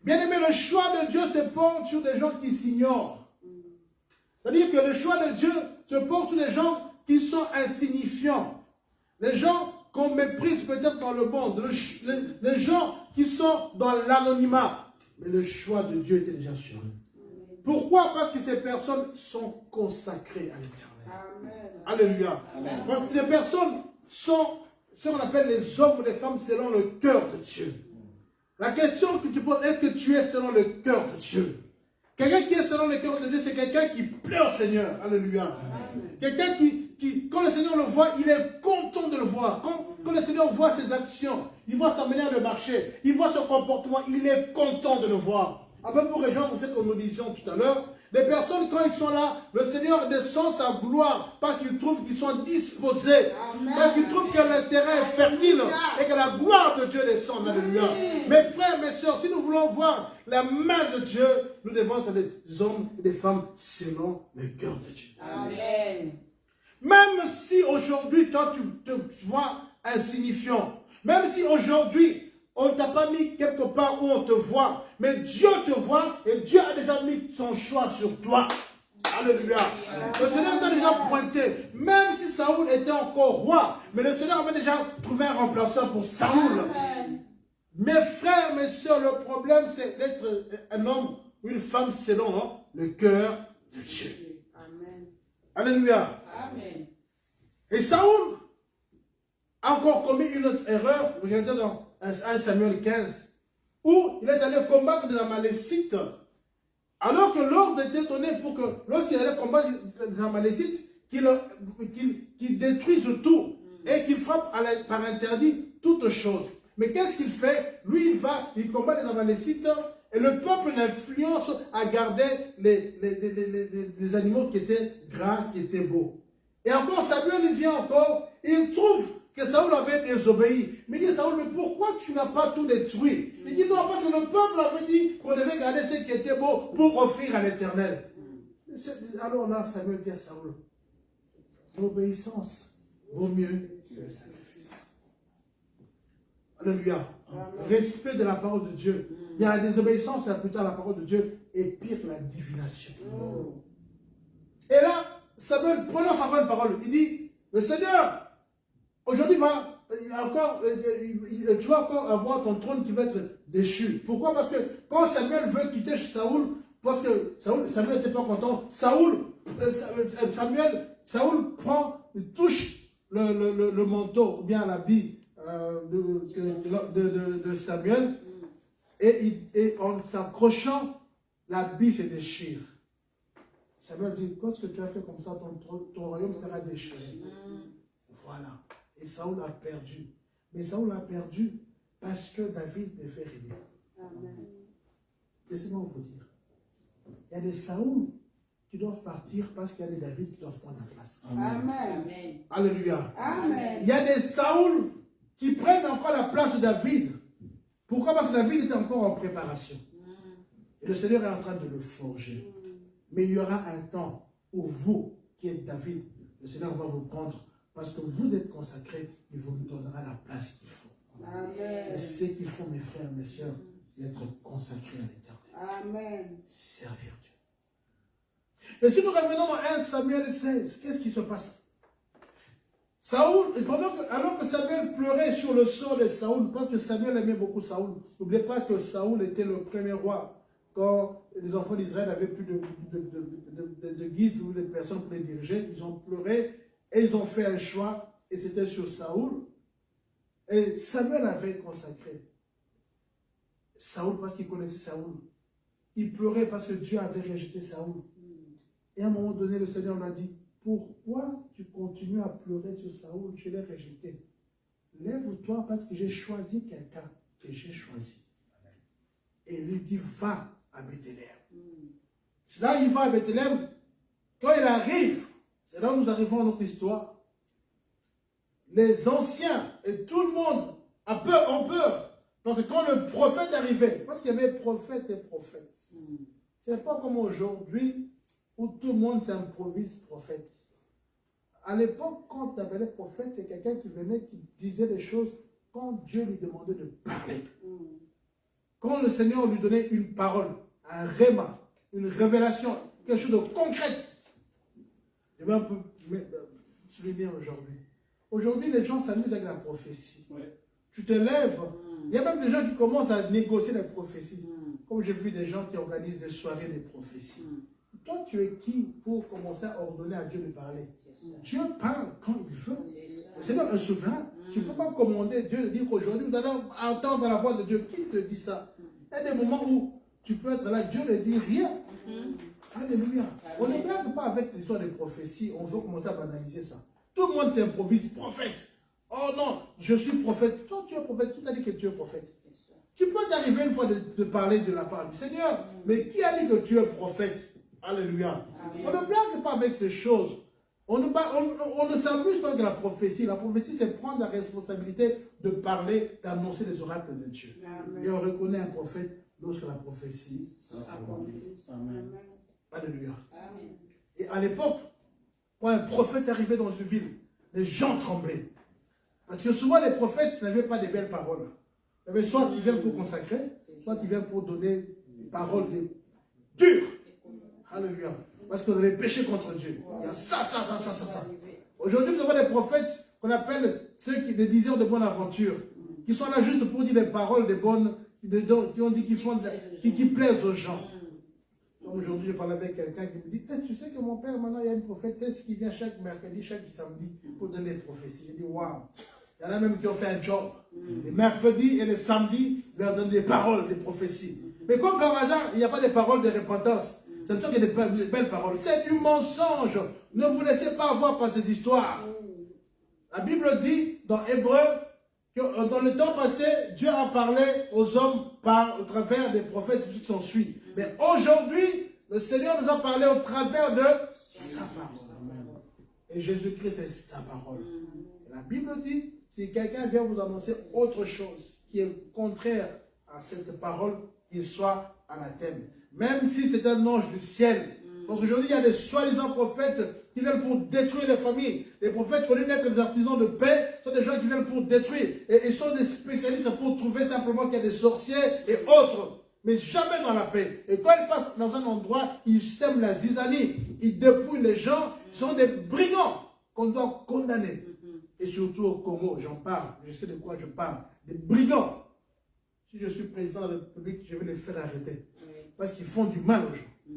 Bien aimé, le choix de Dieu se porte sur des gens qui s'ignorent. C'est-à-dire que le choix de Dieu se porte sur des gens qui sont insignifiants. Les gens qu'on méprise peut-être dans le monde. Les gens qui sont dans l'anonymat. Mais le choix de Dieu était déjà sur eux. Pourquoi? Parce que ces personnes sont consacrées à l'Éternel. Alléluia. Amen. Parce que ces personnes sont ce qu'on appelle les hommes ou les femmes selon le cœur de Dieu. La question que tu poses, est-ce que tu es selon le cœur de Dieu? Quelqu'un qui est selon le cœur de Dieu, c'est quelqu'un qui plaît au Seigneur. Alléluia. Quelqu'un qui, quand le Seigneur le voit, il est content de le voir. Quand le Seigneur voit ses actions, il voit sa manière de marcher, il voit son comportement, il est content de le voir. Un peu pour rejoindre ce que nous disions tout à l'heure, les personnes, quand ils sont là, le Seigneur descend sa gloire parce qu'il trouve qu'ils sont disposés. Amen. Parce qu'il trouve que le terrain est fertile et que la gloire de Dieu descend. Alléluia. Mes frères, mes soeurs, si nous voulons voir la main de Dieu, nous devons être des hommes et des femmes selon le cœur de Dieu. Amen. Même si aujourd'hui, toi, tu te vois insignifiant, même si aujourd'hui, on ne t'a pas mis quelque part où on te voit, mais Dieu te voit et Dieu a déjà mis son choix sur toi. Alléluia. Le Seigneur t'a déjà pointé, même si Saoul était encore roi, mais le Seigneur avait déjà trouvé un remplaçant pour Saoul. Amen. Mes frères, mes soeurs, le problème c'est d'être un homme ou une femme selon le cœur de Dieu. Amen. Alléluia. Amen. Et Saoul a encore commis une autre erreur. Regardez dans 1 Samuel 15, où il est allé combattre des Amalécites, alors que l'ordre était donné pour que, lorsqu'il allait combattre des Amalécites, qu'il détruise tout et qu'il frappe par interdit toutes choses. Mais qu'est-ce qu'il fait? Lui, il combat les Amalécites et le peuple l'influence à garder les animaux qui étaient gras, qui étaient beaux. Et encore, Samuel, il vient encore, il trouve que Saoul avait désobéi. Mais il dit, Saoul, mais pourquoi tu n'as pas tout détruit? Il dit, non, parce que le peuple avait dit qu'on devait garder ce qui était beau pour offrir à l'Éternel. Alors là, Samuel dit à Saoul, l'obéissance vaut mieux que le sacrifice. Alléluia. Respect de la parole de Dieu. Il y a la désobéissance, c'est plutôt la parole de Dieu, et pire la divination. Et là, Samuel prononce encore une parole. Il dit, le Seigneur, aujourd'hui, tu vas encore avoir ton trône qui va être déchu. Pourquoi? Parce que quand Samuel veut quitter Saoul, parce que Samuel n'était pas content, Saoul il touche le manteau, ou bien l'habit de Samuel, et en s'accrochant, l'habit se déchire. Samuel dit, quand tu as fait comme ça, ton royaume sera déchiré. Voilà. Et Saoul a perdu. Mais Saoul a perdu parce que David devait régner. Laissez-moi vous dire. Il y a des Saoul qui doivent partir parce qu'il y a des David qui doivent prendre la place. Amen. Alléluia. Amen. Il y a des Saoul qui prennent encore la place de David. Pourquoi? Parce que David était encore en préparation. Et le Seigneur est en train de le forger. Mais il y aura un temps où vous, qui êtes David, le Seigneur va vous prendre parce que vous êtes consacrés, il vous donnera la place qu'il faut. Amen. Et ce qu'il faut, mes frères, mes soeurs, c'est être consacrés à l'Éternel. Amen. Servir Dieu. Et si nous revenons dans 1 Samuel 16, qu'est-ce qui se passe? Saoul, alors que Samuel pleurait sur le sort de Saoul, parce que Samuel aimait beaucoup Saoul. N'oubliez pas que Saoul était le premier roi. Quand les enfants d'Israël n'avaient plus de guide ou de personnes pour les diriger, ils ont pleuré et ils ont fait un choix, et c'était sur Saoul. Et Samuel avait consacré Saoul parce qu'il connaissait Saoul. Il pleurait parce que Dieu avait rejeté Saoul. Et à un moment donné, le Seigneur lui a dit, pourquoi tu continues à pleurer sur Saoul? Je l'ai rejeté. Lève-toi parce que j'ai choisi quelqu'un que j'ai choisi. Et il lui dit, va à Bethléem. C'est là il va à Bethléem. Quand il arrive, c'est là où nous arrivons à notre histoire. Les anciens et tout le monde a peur, ont peur. Parce que quand le prophète arrivait, parce qu'il y avait prophète et prophète. Ce n'est pas comme aujourd'hui où tout le monde s'improvise prophète. À l'époque, quand tu appelais prophète, c'est quelqu'un qui venait, qui disait des choses quand Dieu lui demandait de parler. Quand le Seigneur lui donnait une parole, un rhéma, une révélation, quelque chose de concret. Je vais un peu souligner aujourd'hui. Aujourd'hui, les gens s'amusent avec la prophétie. Ouais. Tu te lèves, il y a même des gens qui commencent à négocier les prophéties. Comme j'ai vu des gens qui organisent des soirées de prophéties. Toi, tu es qui pour commencer à ordonner à Dieu de parler? Dieu parle quand il veut. Le Seigneur est souverain. Tu ne peux pas commander Dieu de dire qu'aujourd'hui, vous allez entendre la voix de Dieu. Qui te dit ça? Il y a des moments où tu peux être là, Dieu ne dit rien. Alléluia. On ne blague pas avec l'histoire de prophétie. On veut commencer à banaliser ça. Tout le monde s'improvise prophète. Oh non, je suis prophète. Toi, tu es prophète. Qui t'a dit que tu es prophète? Tu peux t'arriver une fois de parler de la parole du Seigneur. Mais qui a dit que tu es prophète? Alléluia. Amen. On ne blague pas avec ces choses. On ne s'amuse pas de la prophétie. La prophétie, c'est prendre la responsabilité de parler, d'annoncer les oracles de Dieu. Amen. Et on reconnaît un prophète lorsque la prophétie s'accomplit. Amen. Alléluia. Amen. Et à l'époque, quand un prophète arrivait dans une ville, les gens tremblaient. Parce que souvent, les prophètes n'avaient pas de belles paroles. Il y avait soit ils viennent pour consacrer, soit ils viennent pour donner des paroles dures. Alléluia. Parce que vous avez péché contre Dieu. Il y a ça. Aujourd'hui, nous avons des prophètes qu'on appelle des diseurs de bonne aventure, qui sont là juste pour dire des paroles de bonnes, qui ont dit qui plaisent aux gens. Aujourd'hui, je parlais avec quelqu'un qui me dit, tu sais que mon père, maintenant, il y a une prophétesse qui vient chaque mercredi, chaque samedi pour donner des prophéties. Je dis, waouh. Il y en a même qui ont fait un job. Les mercredis et les samedis, ils leur donnent des paroles, des prophéties. Mais comme par hasard, il n'y a pas de paroles de repentance. C'est sûr qu'il y a des belles paroles. C'est du mensonge. Ne vous laissez pas avoir par ces histoires. La Bible dit dans Hébreu que dans le temps passé, Dieu a parlé aux hommes au travers des prophètes qui s'en suivent. Mais aujourd'hui, le Seigneur nous a parlé au travers de sa parole. Et Jésus-Christ est sa parole. La Bible dit, si quelqu'un vient vous annoncer autre chose qui est contraire à cette parole, qu'il soit anathème. Même si c'est un ange du ciel. Parce qu'aujourd'hui, il y a des soi-disant prophètes qui viennent pour détruire les familles. Les prophètes, au lieu d'être des artisans de paix, sont des gens qui viennent pour détruire. Et ils sont des spécialistes pour trouver simplement qu'il y a des sorciers et autres. Mais jamais dans la paix. Et quand ils passent dans un endroit, ils sèment la zizanie. Ils dépouillent les gens. Ils sont des brigands qu'on doit condamner. Et surtout au Congo, j'en parle. Je sais de quoi je parle. Des brigands. Si je suis président de la République, je vais les faire arrêter. Parce qu'ils font du mal aux gens.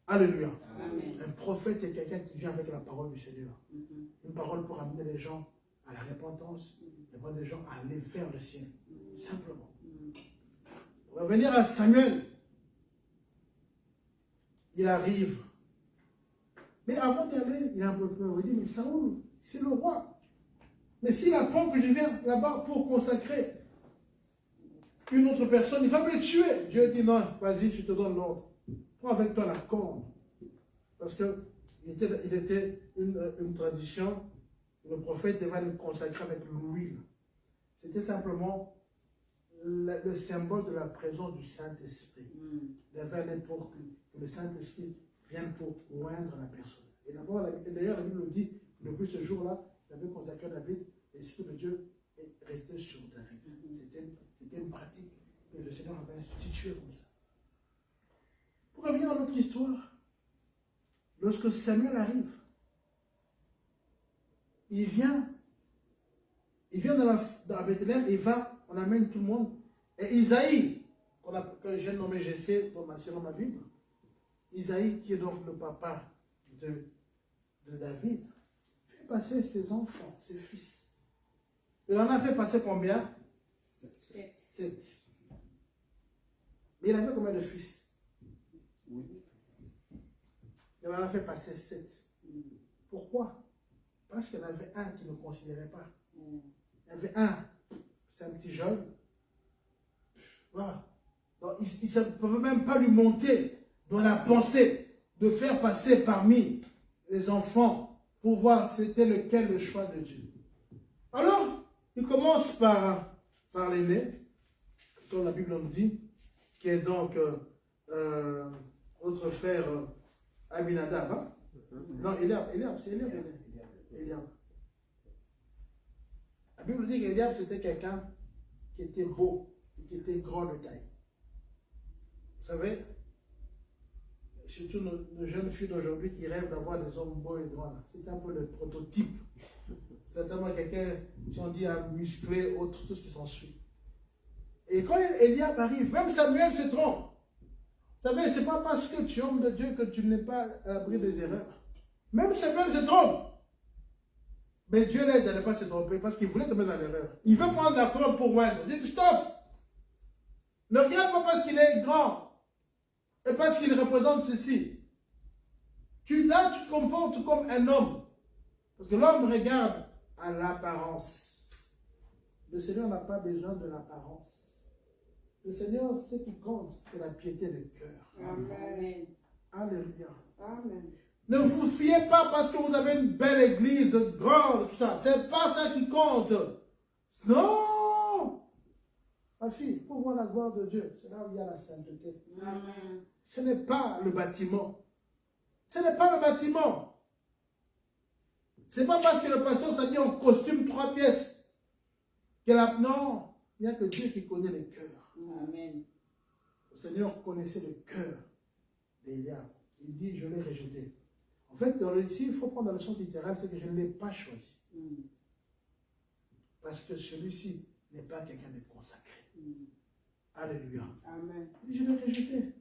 Alléluia. Amen. Un prophète est quelqu'un qui vient avec la parole du Seigneur. Une parole pour amener les gens à la repentance, et pas des gens à aller vers le ciel. Simplement. On va venir à Samuel. Il arrive. Mais avant d'y aller, il a un peu peur. Il dit, mais Saoul, c'est le roi. Mais s'il apprend que je viens là-bas pour consacrer une autre personne, il va me tuer. Dieu dit, non, vas-y, je te donne l'ordre. Prends avec toi la corne. Parce qu'il était une tradition, le prophète devait le consacrer avec l'huile. C'était simplement le symbole de la présence du Saint-Esprit. Il devait aller pour que le Saint-Esprit vienne pour oindre la personne. Et d'ailleurs, la Bible dit que depuis ce jour-là, il avait consacré David, l'Esprit de Dieu est resté sur David. C'était une pratique que le Seigneur avait instituée comme ça. Pour revenir à notre histoire, lorsque Samuel arrive, il vient dans Bethléem, on amène tout le monde. Et Isaïe, que j'ai nommé Jessé selon ma Bible, Isaïe, qui est donc le papa de David, fait passer ses enfants, ses fils. Il en a fait passer combien? 7. Mais il avait combien de fils? Il en a fait passer 7. Pourquoi? Parce qu'il y en avait un qui ne considérait pas. Il y avait un, c'était un petit jeune. Voilà. Donc, ils ne peuvent même pas lui monter dans la pensée de faire passer parmi les enfants pour voir c'était lequel le choix de Dieu. Alors, il commence par l'aîné, comme la Bible nous dit, qui est donc notre frère Aminadab. Hein? Non, Eliab, c'est Eliab. Eliab. La Bible dit qu'Eliab c'était quelqu'un qui était beau et qui était grand de taille. Vous savez, surtout nos jeunes filles d'aujourd'hui qui rêvent d'avoir des hommes beaux et grands. C'est un peu le prototype. Certainement quelqu'un, si on dit à musclé, autre, tout ce qui s'ensuit. Et quand Eliab arrive, même Samuel se trompe. Vous savez, ce n'est pas parce que tu es homme de Dieu que tu n'es pas à l'abri des erreurs. Même Samuel se trompe. Mais Dieu l'aide à ne pas se tromper parce qu'il voulait te mettre dans l'erreur. Il veut prendre la corde pour moindre. Il dit stop. Ne regarde pas parce qu'il est grand. Et parce qu'il représente ceci. Là, tu te comportes comme un homme. Parce que l'homme regarde à l'apparence. Le Seigneur n'a pas besoin de l'apparence. Le Seigneur, ce qui compte, c'est la piété du cœur. Amen. Alléluia. Amen. Ne vous fiez pas parce que vous avez une belle église, grande, tout ça. C'est pas ça qui compte. Non! Ma fille, pour voir la gloire de Dieu, c'est là où il y a la sainteté. Amen. Ce n'est pas le bâtiment. Ce n'est pas le bâtiment. Ce n'est pas parce que le pasteur s'habille en costume 3 pièces. Non, il n'y a que Dieu qui connaît les cœurs. Amen. Le Seigneur connaissait le cœur d'Eliab. Il dit, je l'ai rejeté. En fait, ici, il faut prendre dans le sens littéral, c'est que je ne l'ai pas choisi. Parce que celui-ci n'est pas quelqu'un de consacré. Alléluia. Amen. Il dit, je l'ai rejeté.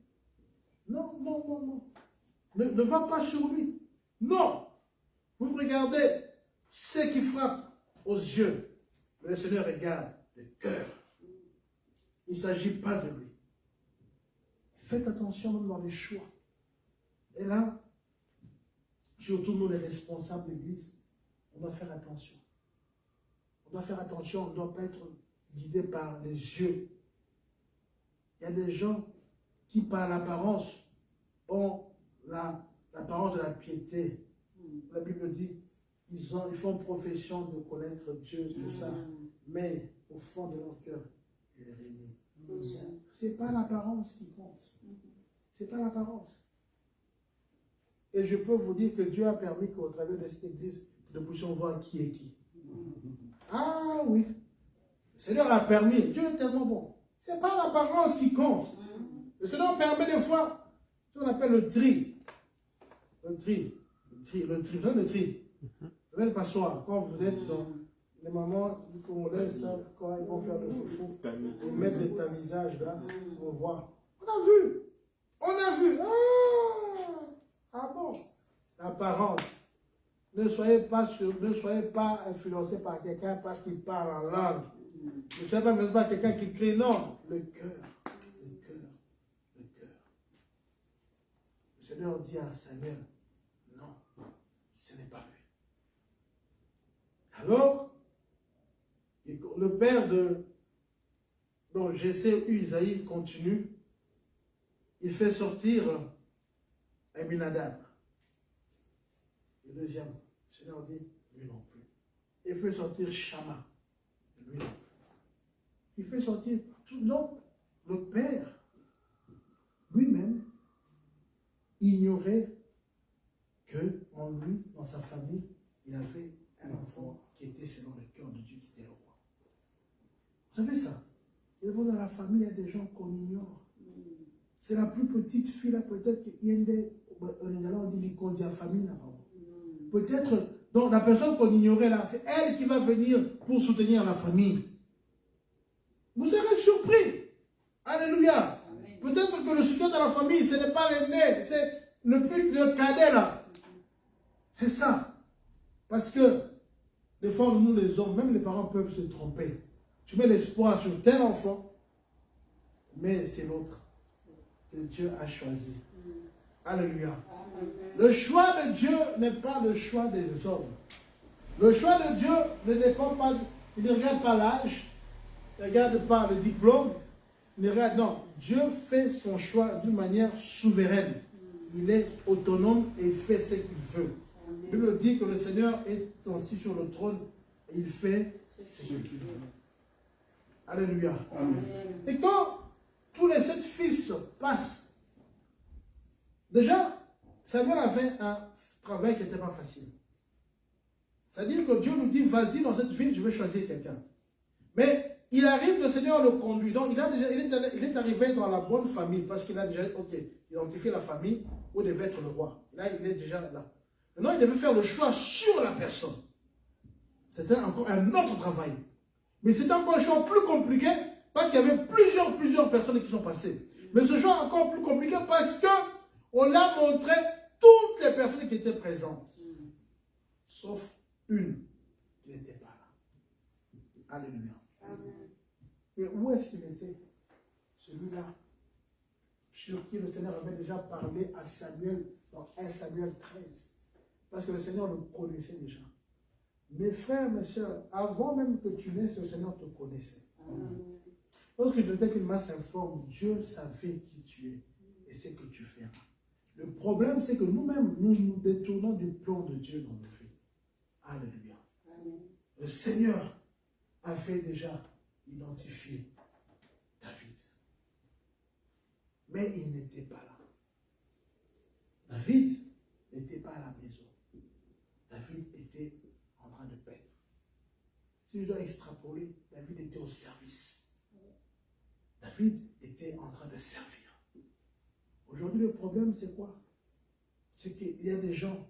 Non, non, non, non. Ne va pas sur lui. Non. Vous regardez ce qui frappe aux yeux. Le Seigneur regarde le cœur. Il ne s'agit pas de lui. Faites attention même dans les choix. Et là, surtout nous les responsables d'église, on doit faire attention. On doit faire attention, on ne doit pas être guidé par les yeux. Il y a des gens qui, par l'apparence, ont l'apparence de la piété. La Bible dit, ils font profession de connaître Dieu, tout ça, mais au fond de leur cœur, il est régné. Ce n'est pas l'apparence qui compte. Ce n'est pas l'apparence. Et je peux vous dire que Dieu a permis qu'au travers de cette église, nous puissions voir qui est qui. Ah oui. Le Seigneur a permis. Dieu est tellement bon. Ce n'est pas l'apparence qui compte. Le Seigneur permet des fois ce qu'on appelle le tri. Le tri. Vous savez le tri. Vous savez le passoire. Quand vous êtes dans les mamans du Congolais, quand ils vont faire le foufou, ils mettent les tamisages là, on voit. On a vu. On a vu. Ah bon. L'apparence. Ne soyez pas influencé par quelqu'un parce qu'il parle en langue. Ne soyez pas influencé par quelqu'un qui crie. Non. Le cœur. Le cœur. Le cœur. Le Seigneur dit à Samuel, non, ce n'est pas lui. Alors, le père de Jessé ou Isaïe continue. Il fait sortir Aminadab. Le deuxième, le Seigneur dit, lui non plus. Il fait sortir Shama. Lui non plus. Il fait sortir tout. Donc, le père, lui-même, ignorait que en lui, dans sa famille, il avait un enfant qui était selon le cœur de Dieu, qui était le roi. Vous savez ça? Et dans la famille, il y a des gens qu'on ignore. C'est la plus petite fille là, peut-être qu'il y a des. On dit qu'on a famille là. Peut-être, donc la personne qu'on ignorait là, c'est elle qui va venir pour soutenir la famille. Vous serez surpris. Alléluia. Peut-être que le soutien de la famille, ce n'est pas l'aîné, c'est le cadet là. C'est ça. Parce que, des fois, nous les hommes, même les parents peuvent se tromper. Tu mets l'espoir sur tel enfant, mais c'est l'autre que Dieu a choisi. Alléluia. Le choix de Dieu n'est pas le choix des hommes. Le choix de Dieu ne dépend pas, il ne regarde pas l'âge, il ne regarde pas le diplôme, il ne regarde, non. Dieu fait son choix d'une manière souveraine. Il est autonome et il fait ce qu'il veut. La Bible dit que le Seigneur est assis sur le trône et il fait ce qu'il veut. Alléluia. Amen. Et quand tous les 7 fils passent, déjà, Samuel avait un travail qui n'était pas facile. C'est-à-dire que Dieu nous dit, vas-y dans cette ville, je vais choisir quelqu'un. Mais il arrive, le Seigneur le conduit. Donc il est arrivé dans la bonne famille parce qu'il a déjà identifié la famille où devait être le roi. Là, il est déjà là. Maintenant, il devait faire le choix sur la personne. C'était encore un autre travail. Mais c'était encore un choix plus compliqué parce qu'il y avait plusieurs personnes qui sont passées. Mais ce choix est encore plus compliqué parce qu'on a montré toutes les personnes qui étaient présentes. Sauf une qui n'était pas là. Alléluia. Amen. Mais où est-ce qu'il était? Celui-là, sur qui le Seigneur avait déjà parlé à Samuel dans 1 Samuel 13. Parce que le Seigneur le connaissait déjà. Mes frères, mes soeurs, avant même que tu naisses, le Seigneur te connaissait. Amen. Lorsque je disais qu'une masse informe, Dieu savait qui tu es et ce que tu fais. Le problème, c'est que nous-mêmes, nous nous détournons du plan de Dieu dans nos vies. Alléluia. Amen. Le Seigneur avait déjà identifié David. Mais il n'était pas là. David n'était pas à la maison. David était en train de paître. Si je dois extrapoler, David était au service. David était en train de servir. Aujourd'hui, le problème, c'est quoi? C'est qu'il y a des gens,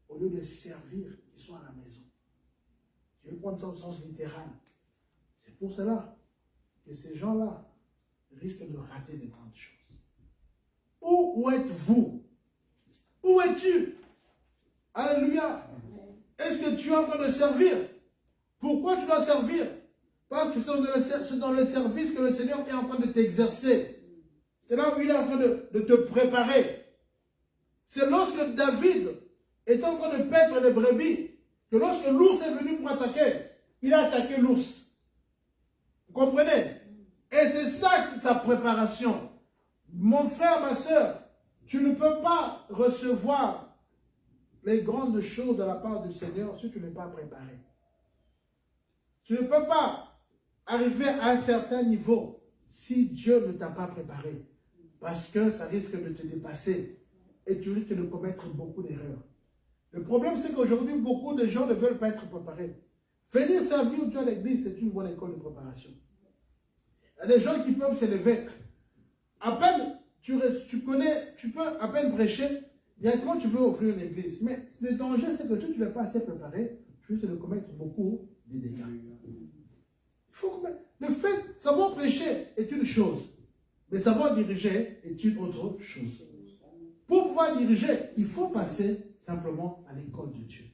au lieu de servir, qui sont à la maison. Je vais prendre ça au sens littéral. C'est pour cela que ces gens-là risquent de rater de grandes choses. Où êtes-vous? Où es-tu? Alléluia. Est-ce que tu es en train de servir? Pourquoi tu dois servir? Parce que c'est dans le service que le Seigneur est en train de t'exercer. C'est là où il est en train de te préparer. C'est lorsque David est en train de paître les brebis que lorsque l'ours est venu pour attaquer, il a attaqué l'ours. Vous comprenez? Et c'est ça sa préparation. Mon frère, ma soeur, tu ne peux pas recevoir les grandes choses de la part du Seigneur si tu n'es pas préparé. Tu ne peux pas arriver à un certain niveau si Dieu ne t'a pas préparé. Parce que ça risque de te dépasser et tu risques de commettre beaucoup d'erreurs. Le problème, c'est qu'aujourd'hui, beaucoup de gens ne veulent pas être préparés. Venir servir Dieu à l'église, c'est une bonne école de préparation. Il y a des gens qui peuvent se lever. À peine, tu peux à peine prêcher, directement tu veux offrir une église. Mais le danger, c'est que si tu n'es pas assez préparé, tu risques de commettre beaucoup de dégâts. Il faut que, le fait, savoir prêcher est une chose, mais savoir diriger est une autre chose. Pour pouvoir diriger, il faut passer simplement à l'école de Dieu.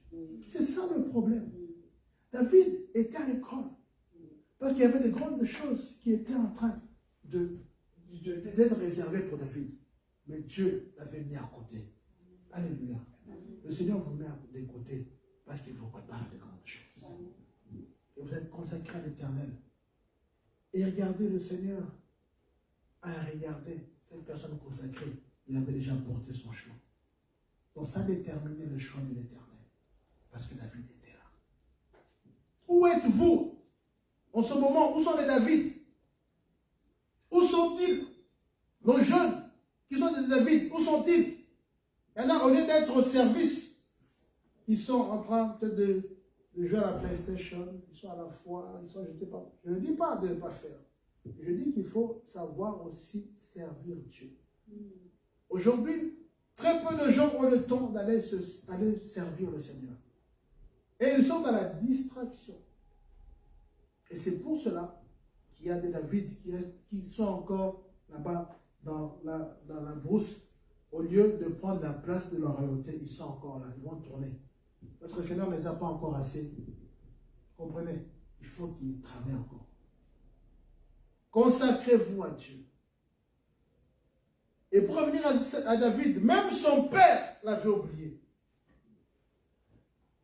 C'est ça le problème. David était à l'école. Parce qu'il y avait de grandes choses qui étaient en train d'être réservées pour David. Mais Dieu l'avait mis à côté. Alléluia. Le Seigneur vous met de côté parce qu'il vous prépare de grandes choses. Et vous êtes consacrés à l'Éternel. Et regardez le Seigneur. Regardez cette personne consacrée. Il avait déjà porté son choix. Donc ça déterminait le choix de l'Éternel. Parce que David était là. Où êtes-vous en ce moment? Où sont les David? Où sont-ils? Nos jeunes qui sont des David, où sont-ils? Il y en a, au lieu d'être au service, ils sont en train de jouer à la PlayStation, ils sont à la foire, ils sont, je ne sais pas. Je ne dis pas de ne pas faire. Je dis qu'il faut savoir aussi servir Dieu. Aujourd'hui, très peu de gens ont le temps d'aller servir le Seigneur. Et ils sont dans la distraction. Et c'est pour cela qu'il y a des David qui sont encore là-bas dans la brousse. Au lieu de prendre la place de leur royauté, ils sont encore là, ils vont tourner. Parce que le Seigneur ne les a pas encore assez. Vous comprenez? Il faut qu'ils travaillent encore. Consacrez-vous à Dieu. Et pour revenir à David, même son père l'avait oublié.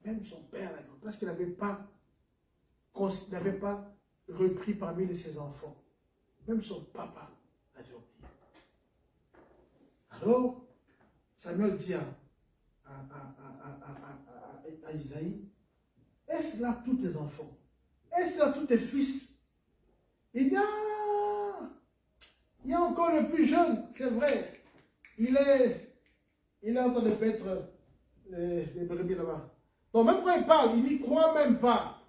Même son père l'avait oublié. Parce qu'il n'avait pas repris parmi ses enfants. Même son papa l'avait oublié. Alors, Samuel dit à Isaïe, est-ce là tous tes enfants? Est-ce là tous tes fils? Il dit, ah, il y a encore le plus jeune, c'est vrai. Il est en train de paître les brebis là-bas. Donc même quand il parle, il n'y croit même pas.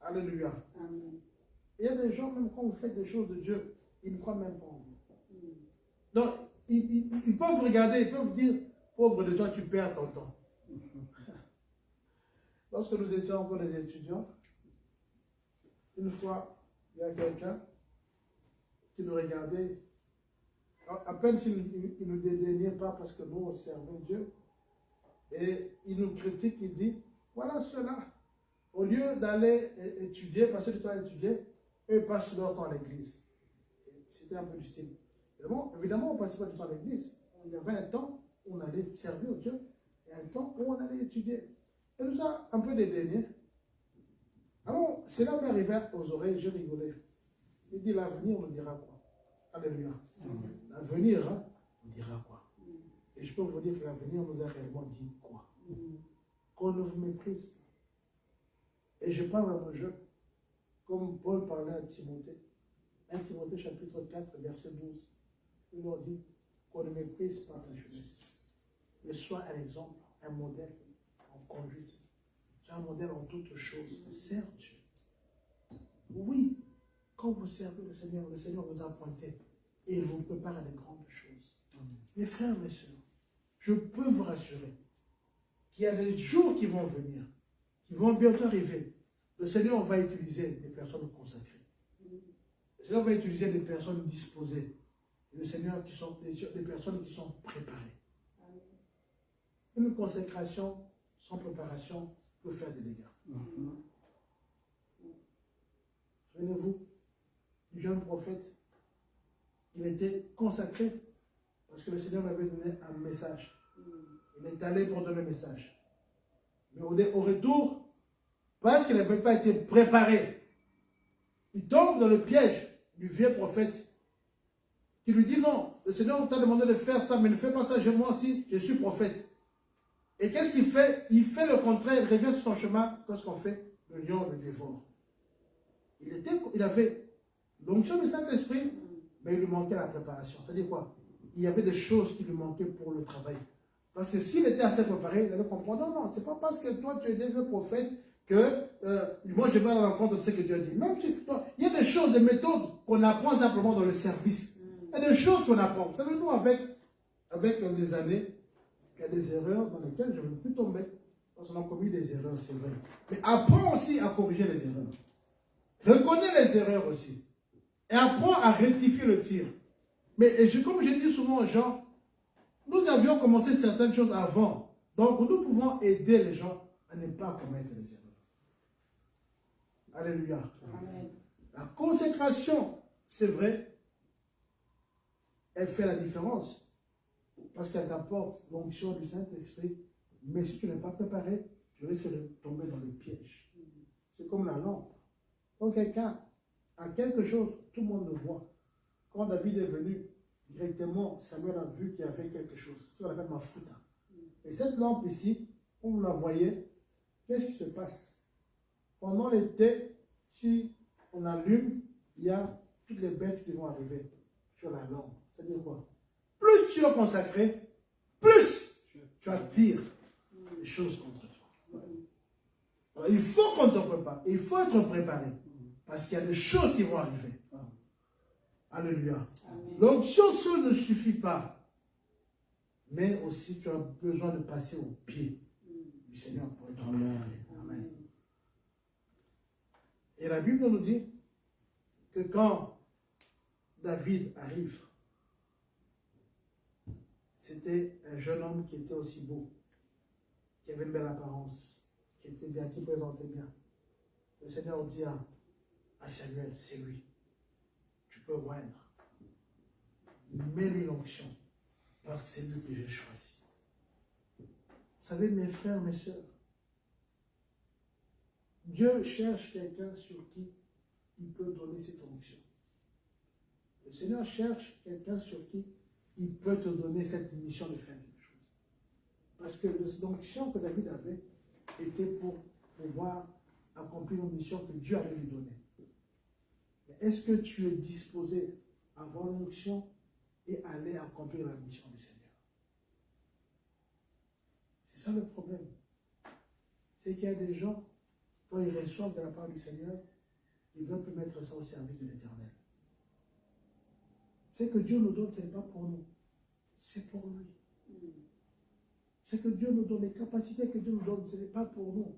Alléluia. Amen. Il y a des gens, même quand vous faites des choses de Dieu, ils ne croient même pas en vous. Donc, ils peuvent regarder, ils peuvent dire, pauvre de toi, tu perds ton temps. Lorsque nous étions encore des étudiants, une fois, il y a quelqu'un qui nous regardait, à peine s'il ne nous dédaignait pas parce que nous, on servait Dieu, et il nous critique, il dit, voilà cela, au lieu d'aller étudier, passer du temps à étudier, eux passent leur temps à l'église. C'était un peu du style. Évidemment, on ne passait pas du temps à l'église. Il y avait un temps où on allait servir Dieu, et un temps où on allait étudier. Et nous a un peu dédaigné. Alors, c'est là où m'est arrivé aux oreilles, j'ai rigolé. Il dit, l'avenir nous dira quoi? Alléluia. L'avenir nous dira quoi? Et je peux vous dire que l'avenir nous a réellement dit quoi? Qu'on ne vous méprise pas. Et je parle à nos jeunes, comme Paul parlait à Timothée. 1 Timothée chapitre 4, verset 12. Il leur dit qu'on ne méprise pas la jeunesse, mais soit un exemple, un modèle en conduite. Soit un modèle en toutes choses. Serve Dieu. Oui, quand vous servez le Seigneur vous a pointé et il vous prépare à de grandes choses. Mes frères, mes sœurs, je peux vous rassurer qu'il y a des jours qui vont venir, qui vont bientôt arriver. Le Seigneur va utiliser des personnes consacrées. Le Seigneur va utiliser des personnes disposées. Et le Seigneur qui sont des personnes qui sont préparées. Une consécration sans préparation peut faire des dégâts. Souvenez-vous du jeune prophète. Il était consacré parce que le Seigneur lui avait donné un message. Il est allé pour donner le message. Mais au retour, parce qu'il n'avait pas été préparé, il tombe dans le piège du vieux prophète qui lui dit non, le Seigneur t'a demandé de faire ça, mais ne fais pas ça, moi aussi, je suis prophète. Et qu'est-ce qu'il fait? Il fait le contraire, il revient sur son chemin. Qu'est-ce qu'on fait? Le lion le dévore. Il avait l'onction du Saint-Esprit, mais il lui manquait la préparation. C'est-à-dire quoi? Il y avait des choses qui lui manquaient pour le travail. Parce que s'il était assez préparé, il allait comprendre, non, c'est pas parce que toi tu es devenu prophète que moi je vais à l'encontre de ce que Dieu a dit. Même si, il y a des choses, des méthodes qu'on apprend simplement dans le service. Il y a des choses qu'on apprend. Vous savez, nous, avec les années, il y a des erreurs dans lesquelles je ne veux plus tomber. Parce qu'on a commis des erreurs, c'est vrai. Mais apprends aussi à corriger les erreurs. Reconnais les erreurs aussi. Et apprends à rectifier le tir. Mais comme je dis souvent aux gens, nous avions commencé certaines choses avant. Donc nous pouvons aider les gens à ne pas commettre les erreurs. Alléluia. Amen. La consécration, c'est vrai, elle fait la différence. Parce qu'elle t'apporte l'onction du Saint-Esprit. Mais si tu n'es pas préparé, tu risques de tomber dans le piège. C'est comme la lampe. Quand quelqu'un a quelque chose, tout le monde le voit. Quand David est venu, directement, Samuel a vu qu'il y avait quelque chose. C'est ce qu'on appelle Mafuta. Et cette lampe ici, quand vous la voyez, qu'est-ce qui se passe? Pendant l'été, si on allume, il y a toutes les bêtes qui vont arriver sur la lampe. C'est-à-dire quoi? Plus tu es consacré, plus tu attires les choses contre toi. Alors, il faut qu'on te prépare. Il faut être préparé. Parce qu'il y a des choses qui vont arriver. Alléluia. L'onction seule ne suffit pas. Mais aussi tu as besoin de passer au pied du Seigneur pour être préparé. Amen. Et la Bible nous dit que quand David arrive, c'était un jeune homme qui était aussi beau, qui avait une belle apparence, qui était bien, qui présentait bien. Le Seigneur dit à Samuel, c'est lui. Tu peux oindre. mets-lui l'onction, parce que c'est lui que j'ai choisi. Vous savez, mes frères, mes sœurs, Dieu cherche quelqu'un sur qui il peut donner cette onction. Le Seigneur cherche quelqu'un sur qui il peut te donner cette mission de faire quelque chose. Parce que l'onction que David avait était pour pouvoir accomplir une mission que Dieu allait lui donner. Mais est-ce que tu es disposé à avoir l'onction et aller accomplir la mission du Seigneur? C'est ça le problème. C'est qu'il y a des gens, quand ils reçoivent de la part du Seigneur, ils veulent plus mettre ça au service de l'Éternel. C'est que Dieu nous donne, ce n'est pas pour nous, c'est pour lui. C'est que Dieu nous donne, les capacités que Dieu nous donne, ce n'est pas pour nous.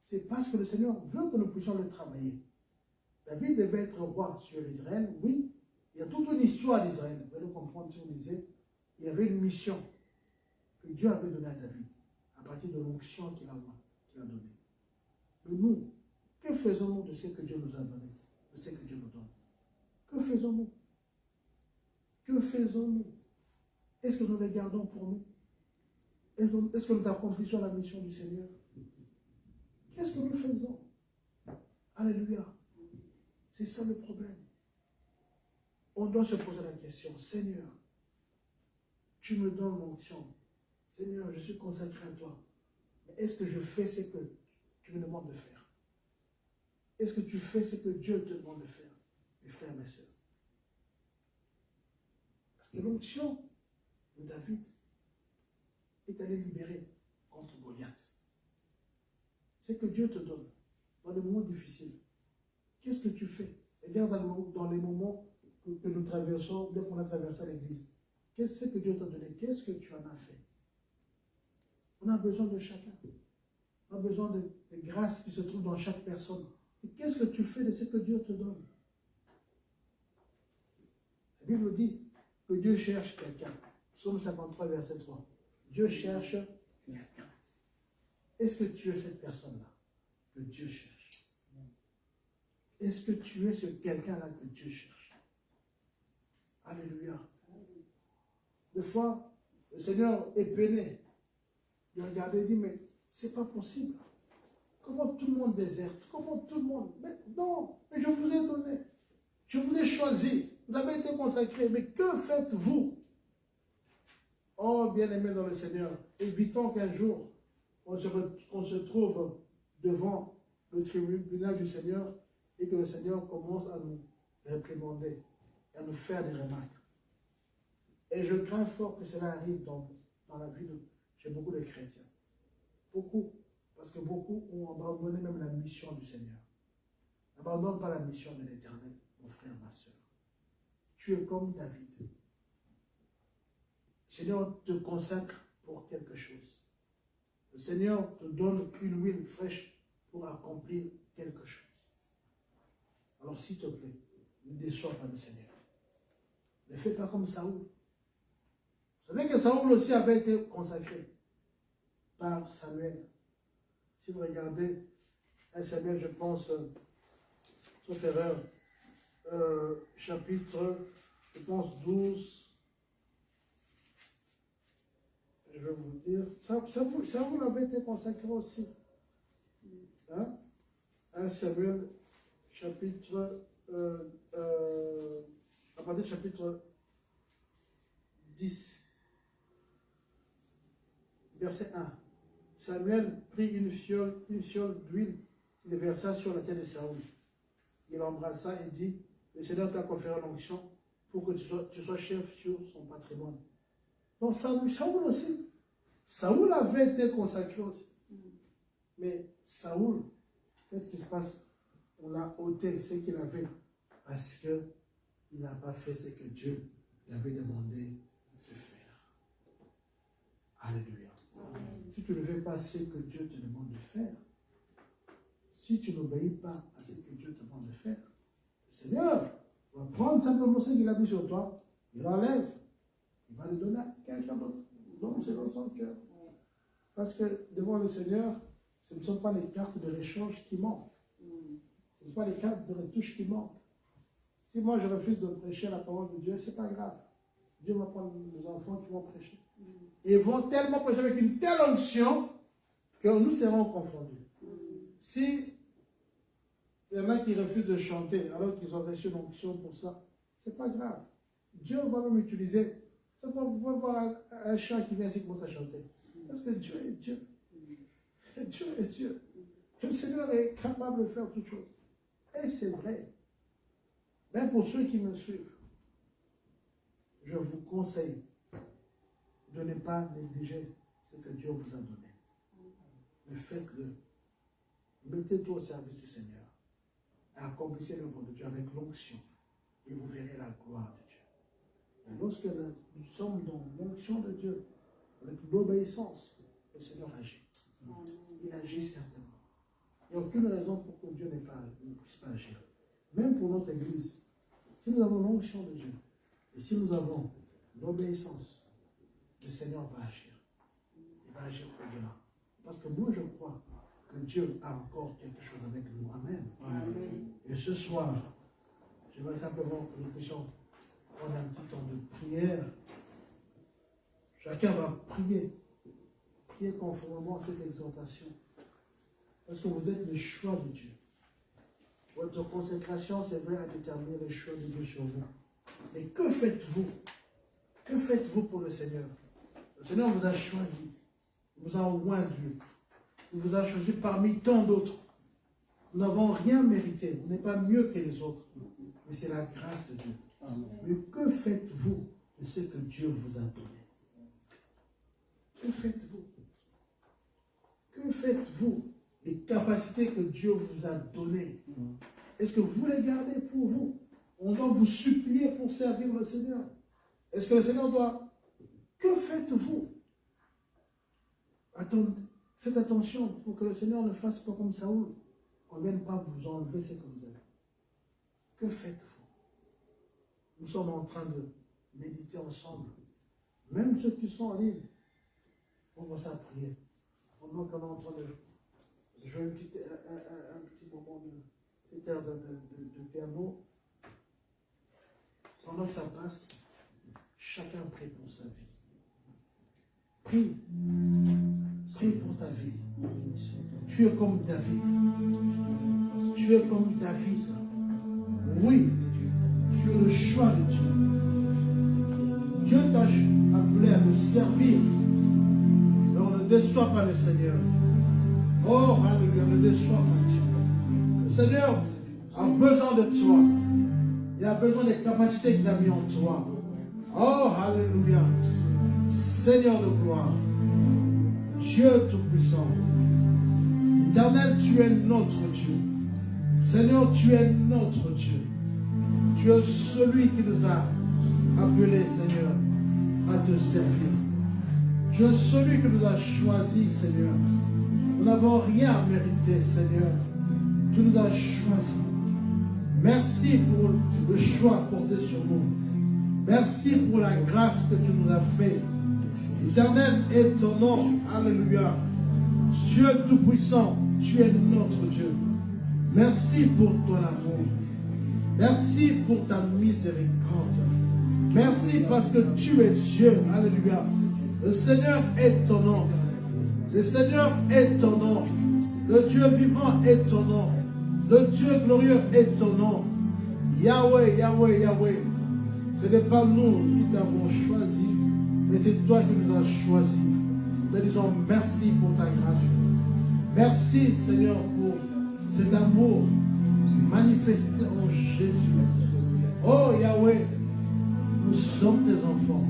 C'est parce que le Seigneur veut que nous puissions le travailler. David devait être roi sur Israël, oui. Il y a toute une histoire d'Israël. Vous allez comprendre si on disait, il y avait une mission que Dieu avait donnée à David, à partir de l'onction qu'il a donnée. Mais nous, que faisons-nous de ce que Dieu nous a donné, de ce que Dieu nous donne? Que faisons-nous? Que faisons-nous? Est-ce que nous les gardons pour nous? Est-ce que nous accomplissons la mission du Seigneur? Qu'est-ce que nous faisons? Alléluia. C'est ça le problème. On doit se poser la question, Seigneur, tu me donnes l'onction. Seigneur, je suis consacré à toi. Mais est-ce que je fais ce que tu me demandes de faire? Est-ce que tu fais ce que Dieu te demande de faire, mes frères et mes sœurs? Parce que l'onction de David est allé libérer contre Goliath. C'est que Dieu te donne dans les moments difficiles. Qu'est-ce que tu fais? Regarde dans les moments que nous traversons, dès qu'on a traversé l'église. Qu'est-ce que Dieu t'a donné? Qu'est-ce que tu en as fait? On a besoin de chacun. On a besoin de grâces qui se trouvent dans chaque personne. Et qu'est-ce que tu fais de ce que Dieu te donne? La Bible dit que Dieu cherche quelqu'un. Psaume 53, verset 3. Dieu cherche quelqu'un. Est-ce que tu es cette personne-là que Dieu cherche? Est-ce que tu es ce quelqu'un-là que Dieu cherche? Alléluia. Des fois, le Seigneur est peiné. Il regarde et dit, mais c'est pas possible. Comment tout le monde déserte? Comment tout le monde... Mais non, mais je vous ai donné. Je vous ai choisi. Vous avez été consacré. Mais que faites-vous? Oh, bien-aimés dans le Seigneur, évitons qu'un jour, on se trouve devant le tribunal du Seigneur et que le Seigneur commence à nous réprimander et à nous faire des remarques. Et je crains fort que cela arrive dans la vie chez beaucoup de chrétiens. Beaucoup. Parce que beaucoup ont abandonné même la mission du Seigneur. N'abandonne pas la mission de l'Éternel, mon frère, ma soeur. Tu es comme David. Le Seigneur te consacre pour quelque chose. Le Seigneur te donne une huile fraîche pour accomplir quelque chose. Alors s'il te plaît, ne déçois pas le Seigneur. Ne fais pas comme Saoul. Vous savez que Saoul aussi avait été consacré par Samuel. Si vous regardez 1 Samuel, je pense, sauf erreur, chapitre, je pense, 12, je vais vous dire, Saoul avait été consacré aussi. Hein? 1 Samuel, chapitre, à partir du chapitre 10, verset 1. Samuel prit une fiole d'huile et le versa sur la tête de Saoul. Il l'embrassa et dit, le Seigneur t'a conféré l'onction pour que tu sois chef sur son patrimoine. Donc Saoul aussi. Saoul avait été consacré aussi. Mais Saoul, qu'est-ce qui se passe? On l'a ôté ce qu'il avait parce qu'il n'a pas fait ce que Dieu lui avait demandé de faire. Alléluia. Si tu ne fais pas ce que Dieu te demande de faire, si tu n'obéis pas à ce que Dieu te demande de faire, le Seigneur va prendre simplement ce qu'il a mis sur toi, il l'enlève, il va le donner à quelqu'un d'autre. Donc c'est dans son cœur. Parce que devant le Seigneur, ce ne sont pas les cartes de l'échange qui manquent. Ce ne sont pas les cartes de retouche qui manquent. Si moi je refuse de prêcher la parole de Dieu, ce n'est pas grave. Dieu va prendre nos enfants qui vont prêcher. Ils vont tellement prêcher avec une telle onction que nous serons confondus. Si il y en a qui refusent de chanter alors qu'ils ont reçu l'onction pour ça, c'est pas grave. Dieu va même utiliser. Ça va voir un chat qui vient ici commence à chanter. Parce que Dieu est Dieu. Et Dieu est Dieu. Le Seigneur est capable de faire toutes choses. Et c'est vrai. Même pour ceux qui me suivent, je vous conseille de ne pas négliger ce que Dieu vous a donné. Mais faites-le. Mettez-vous au service du Seigneur. Accomplissez l'œuvre de Dieu avec l'onction. Et vous verrez la gloire de Dieu. Et lorsque nous sommes dans l'onction de Dieu, avec l'obéissance, le Seigneur agit. Il agit certainement. Il n'y a aucune raison pour que Dieu ne puisse pas agir. Même pour notre Église, si nous avons l'onction de Dieu, et si nous avons l'obéissance, le Seigneur va agir. Il va agir au-delà. Parce que moi, je crois que Dieu a encore quelque chose avec nous. Amen. Amen. Et ce soir, je vais simplement que nous puissions prendre un petit temps de prière. Chacun va prier. Prier conformément à cette exhortation. Parce que vous êtes le choix de Dieu. Votre consécration, c'est vrai, à déterminer le choix de Dieu sur vous. Mais que faites-vous? Que faites-vous pour le Seigneur? Le Seigneur vous a choisi. Il vous a oint. Il vous a choisi parmi tant d'autres. Nous n'avons rien mérité. Vous n'êtes pas mieux que les autres. Mais c'est la grâce de Dieu. Amen. Mais que faites-vous de ce que Dieu vous a donné? Que faites-vous? Que faites-vous des capacités que Dieu vous a données? Est-ce que vous les gardez pour vous? On doit vous supplier pour servir le Seigneur. Est-ce que le Seigneur doit... Que faites-vous? Attendez, faites attention pour que le Seigneur ne fasse pas comme Saoul. On ne vienne pas vous enlever ce que vous avez. Que faites-vous? Nous sommes en train de méditer ensemble. Même ceux qui sont en ligne, on va commencer à prier. Pendant qu'on est en train de jouer un petit moment de cette air de piano. Pendant que ça passe, chacun prie pour sa vie. Prie. Prie pour ta vie. Tu es comme David. Tu es comme David. Oui, tu es le choix de Dieu. Dieu t'a appelé à le servir. Alors ne déçois pas le Seigneur. Oh, alléluia, ne déçois pas Dieu. Le Seigneur a besoin de toi. Il a besoin des capacités qu'il a mis en toi. Oh, alléluia. Seigneur de gloire. Dieu Tout-Puissant. Éternel, tu es notre Dieu. Seigneur, tu es notre Dieu. Tu es celui qui nous a appelés, Seigneur, à te servir. Tu es celui qui nous a choisis, Seigneur. Nous n'avons rien à mériter, Seigneur. Tu nous as choisis. Merci pour le choix posé sur nous. Merci pour la grâce que tu nous as fait. Éternel est ton nom. Alléluia. Dieu Tout-Puissant, tu es notre Dieu. Merci pour ton amour. Merci pour ta miséricorde. Merci parce que tu es Dieu. Alléluia. Le Seigneur est ton nom. Le Seigneur est ton nom. Le Dieu vivant est ton nom. Le Dieu glorieux est ton nom. Yahweh, Yahweh, Yahweh. Ce n'est pas nous qui t'avons choisi, mais c'est toi qui nous as choisis. Nous te disons merci pour ta grâce. Merci, Seigneur, pour cet amour manifesté en Jésus. Oh, Yahweh, nous sommes tes enfants.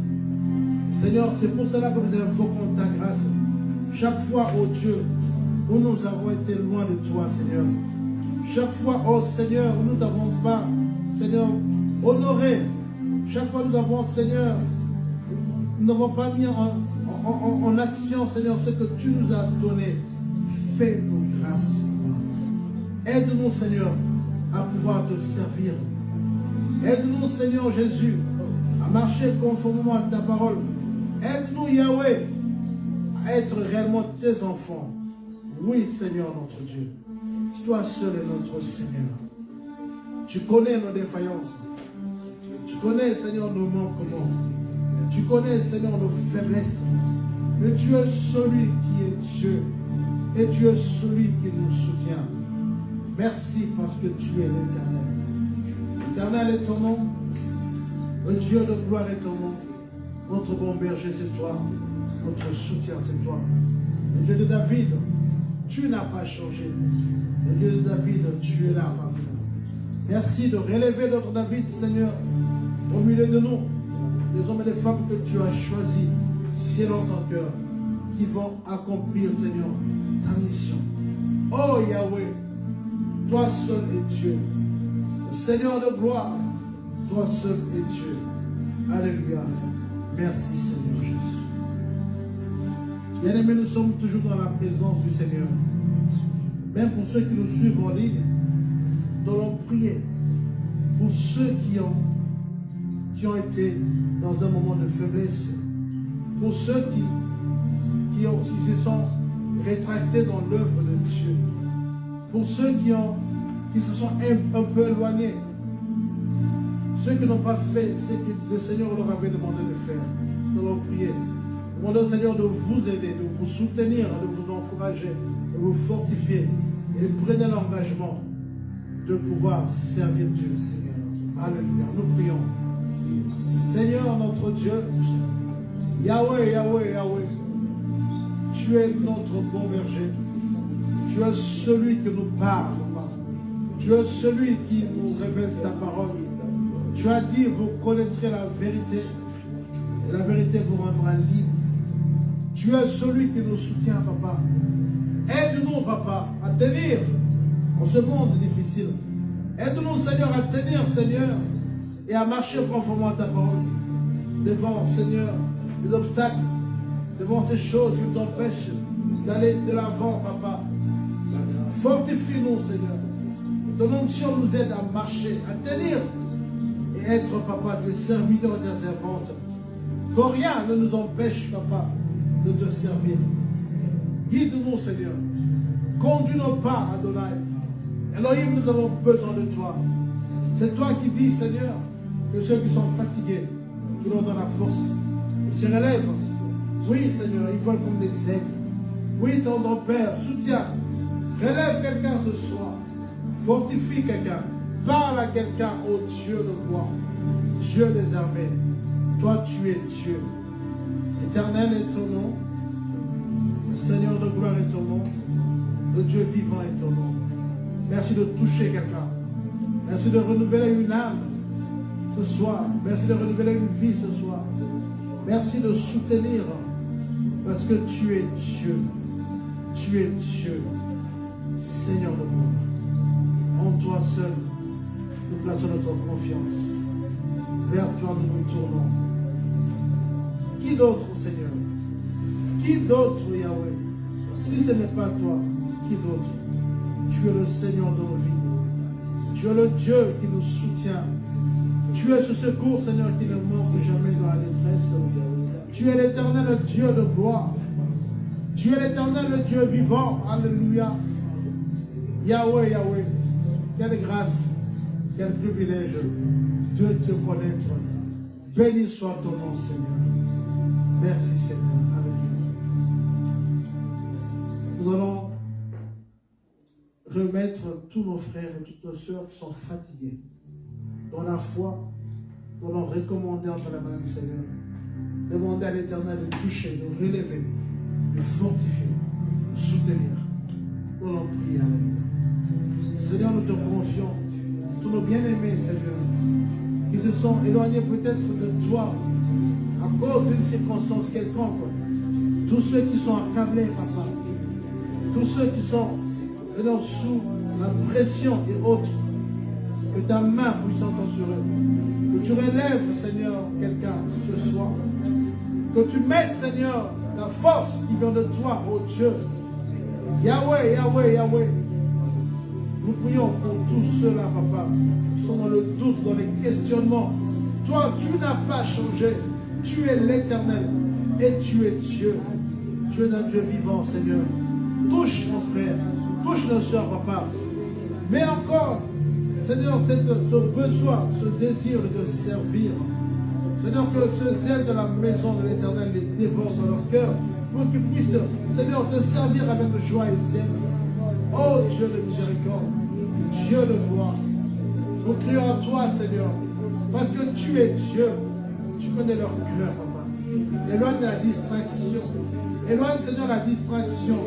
Seigneur, c'est pour cela que nous invoquons ta grâce. Chaque fois, oh Dieu, où nous avons été loin de toi, Seigneur. Chaque fois, oh Seigneur, où nous ne t'avons pas, Seigneur, honoré. Chaque fois, nous avons, Seigneur, nous n'avons pas mis en action, Seigneur, ce que tu nous as donné. Fais-nous grâce. Aide-nous, Seigneur, à pouvoir te servir. Aide-nous, Seigneur Jésus, à marcher conformément à ta parole. Aide-nous, Yahweh, à être réellement tes enfants. Oui, Seigneur, notre Dieu. Toi seul est notre Seigneur. Tu connais nos défaillances. Tu connais, Seigneur, nos manquements. Tu connais, Seigneur, nos faiblesses. Mais tu es celui qui est Dieu. Et tu es celui qui nous soutient. Merci parce que tu es l'Éternel. L'Éternel est ton nom. Le Dieu de gloire est ton nom. Notre bon berger, c'est toi. Notre soutien, c'est toi. Le Dieu de David, tu n'as pas changé. Le Dieu de David, tu es là, ma frère. Merci de relever notre David, Seigneur, au milieu de nous. Les hommes et les femmes que tu as choisis, selon ton cœur, qui vont accomplir, Seigneur, ta mission. Oh Yahweh, toi seul es Dieu. Le Seigneur de gloire, toi seul es Dieu. Alléluia. Merci Seigneur Jésus. Bien-aimés, nous sommes toujours dans la présence du Seigneur. Même pour ceux qui nous suivent en ligne, nous allons prier pour ceux qui ont été dans un moment de faiblesse, pour ceux qui se sont rétractés dans l'œuvre de Dieu, pour ceux qui se sont un peu éloignés, ceux qui n'ont pas fait ce que le Seigneur leur avait demandé de faire. Nous allons prier. Demandez au Seigneur de vous aider, de vous soutenir, de vous encourager, de vous fortifier. Et prenez l'engagement de pouvoir servir Dieu. Alléluia. Nous prions. Seigneur notre Dieu, Yahweh, Yahweh, Yahweh, tu es notre bon berger. Tu es celui qui nous parle. Tu es celui qui nous révèle ta parole. Tu as dit, vous connaîtrez la vérité, et la vérité vous rendra libre. Tu es celui qui nous soutient, papa. Aide-nous, papa, à tenir en ce monde difficile. Aide-nous, Seigneur, à tenir, Seigneur, et à marcher conformément à ta parole. Devant, Seigneur, les obstacles, devant ces choses qui nous empêchent d'aller de l'avant, papa. Fortifie-nous, Seigneur. Ton onction nous aide à marcher, à tenir et être, papa, tes serviteurs et tes servantes. Que rien ne nous empêche, papa, de te servir. Guide-nous, Seigneur. Conduis nos pas, Adonai. Elohim, nous avons besoin de toi. C'est toi qui dis, Seigneur, que ceux qui sont fatigués, tu leur donnes la force. Ils se relèvent. Oui, Seigneur, ils volent comme des aigles. Oui, ton Père, soutiens. Relève quelqu'un ce soir. Fortifie quelqu'un. Parle à quelqu'un, ô Dieu de gloire. Dieu des armées. Toi, tu es Dieu. Éternel est ton nom. Le Seigneur de gloire est ton nom. Le Dieu vivant est ton nom. Merci de toucher quelqu'un. Merci de renouveler une âme ce soir. Merci de renouveler une vie ce soir. Merci de soutenir parce que tu es Dieu. Tu es Dieu. Seigneur de gloire. En toi seul, nous plaçons notre confiance. Vers toi nous nous tournons. Qui d'autre, Seigneur? Qui d'autre, Yahweh? Si ce n'est pas toi, qui d'autre? Tu es le Seigneur de nos vies. Tu es le Dieu qui nous soutient. Tu es ce secours, Seigneur, qui ne manque jamais dans la détresse. Tu es l'éternel Dieu de gloire. Tu es l'éternel Dieu vivant. Alléluia. Yahweh, Yahweh. Quelle grâce, quel privilège de te connaître. Béni soit ton nom, Seigneur. Merci, Seigneur. Alléluia. Nous allons remettre tous nos frères et toutes nos sœurs qui sont fatigués dans la foi, nous allons recommander entre la main du Seigneur. Demander à l'Éternel de toucher, de relever, de fortifier, de soutenir. Nous allons prier. Alléluia. Seigneur, nous te confions tous nos bien-aimés, Seigneur, qui se sont éloignés peut-être de toi à cause d'une circonstance quelconque. Tous ceux qui sont accablés, papa. Tous ceux qui sont sous la pression et autres. Que ta main puissante sur eux. Que tu relèves, Seigneur, quelqu'un ce soir. Que tu mettes, Seigneur, la force qui vient de toi, ô Dieu. Yahweh, Yahweh, Yahweh. Nous prions pour tous ceux-là, papa, qui sont dans le doute, dans les questionnements. Toi, tu n'as pas changé. Tu es l'Éternel et tu es Dieu. Tu es un Dieu vivant, Seigneur. Touche mon frère, touche nos soeurs, papa. Mais encore, Seigneur, ce besoin, ce désir de servir, Seigneur, que ce zèle de la maison de l'Éternel les dévore dans leur cœur, pour qu'ils puissent, Seigneur, te servir avec joie et zèle. Oh Dieu de miséricorde, Dieu de gloire, nous crions à toi, Seigneur, parce que tu es Dieu. Tu connais leur cœur, papa. Éloigne la distraction. Éloigne, Seigneur, la distraction.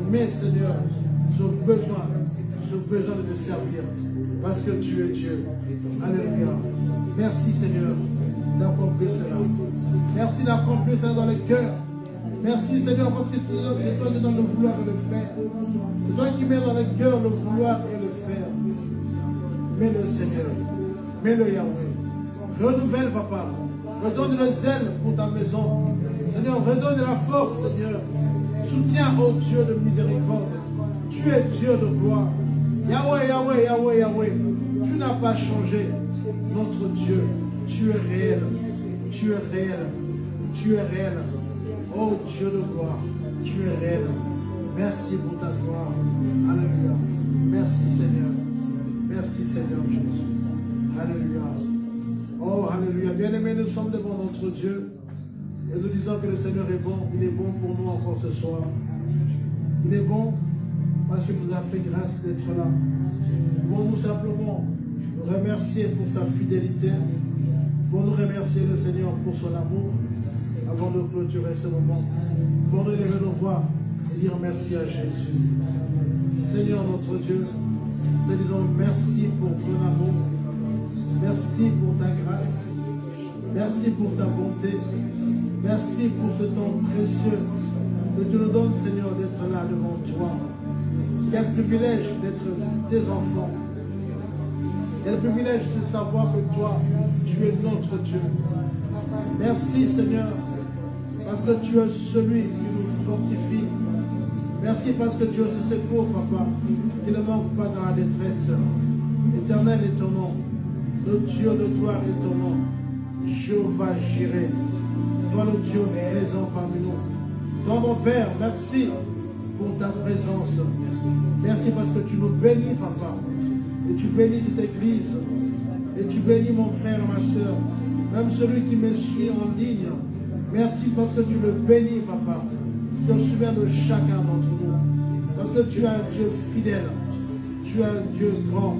Mais, Seigneur, j'ai besoin de te servir, parce que tu es Dieu. Alléluia. Merci, Seigneur, d'accomplir cela. Merci d'accomplir cela dans le cœur. Merci, Seigneur, parce que c'est toi qui donnes le vouloir et le faire. C'est toi qui mets dans le cœur le vouloir et le faire. Mets-le, Seigneur. Mets-le, Yahweh. Renouvelle, papa. Redonne le zèle pour ta maison. Seigneur, redonne la force, Seigneur. Soutiens, ô Dieu de miséricorde. Tu es Dieu de gloire. Yahweh, Yahweh, Yahweh, Yahweh. Tu n'as pas changé. Notre Dieu, tu es réel. Tu es réel. Tu es réel. Oh Dieu de gloire, tu es réel. Merci pour ta gloire. Alléluia. Merci Seigneur. Merci Seigneur Jésus. Alléluia. Oh, alléluia. Bien-aimés, nous sommes devant notre Dieu. Et nous disons que le Seigneur est bon. Il est bon pour nous encore ce soir. Il est bon parce qu'il nous a fait grâce d'être là. Nous pouvons nous simplement nous remercier pour sa fidélité. Pour nous remercier le Seigneur pour son amour. Avant de clôturer ce moment, pour nous lever nos voix et dire merci à Jésus. Seigneur notre Dieu, nous te disons merci pour ton amour. Merci pour ta grâce. Merci pour ta bonté. Merci pour ce temps précieux que tu nous donnes, Seigneur, d'être là devant toi. Quel privilège d'être tes enfants. Quel privilège de savoir que toi, tu es notre Dieu. Merci, Seigneur, parce que tu es celui qui nous fortifie. Merci parce que tu es ce secours, papa, qui ne manque pas dans la détresse. Éternel est ton nom. Le Dieu de gloire est ton nom. Jéhovah Jireh. Toi le Dieu présent parmi nous. Toi mon Père, merci pour ta présence. Merci parce que tu nous bénis, papa. Et tu bénis cette église. Et tu bénis mon frère et ma soeur. Même celui qui me suit en ligne. Merci parce que tu le bénis, papa. Tu te souviens de chacun d'entre nous. Parce que tu es un Dieu fidèle. Tu es un Dieu grand.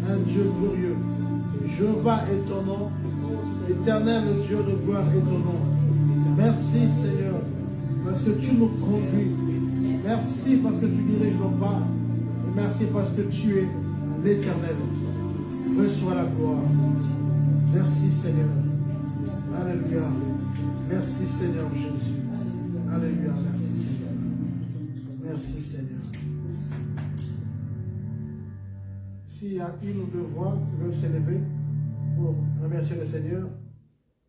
Un Dieu glorieux. Jéhovah est ton nom. Éternel, le Dieu de gloire est ton nom. Merci, Seigneur, parce que tu nous conduis. Merci parce que tu diriges nos pas. Et merci parce que tu es l'Éternel. Reçois la gloire. Merci, Seigneur. Alléluia. Merci, Seigneur Jésus. Alléluia. Merci, Seigneur. Merci, Seigneur. S'il y a une ou deux voix qui veulent s'élever pour remercier le Seigneur,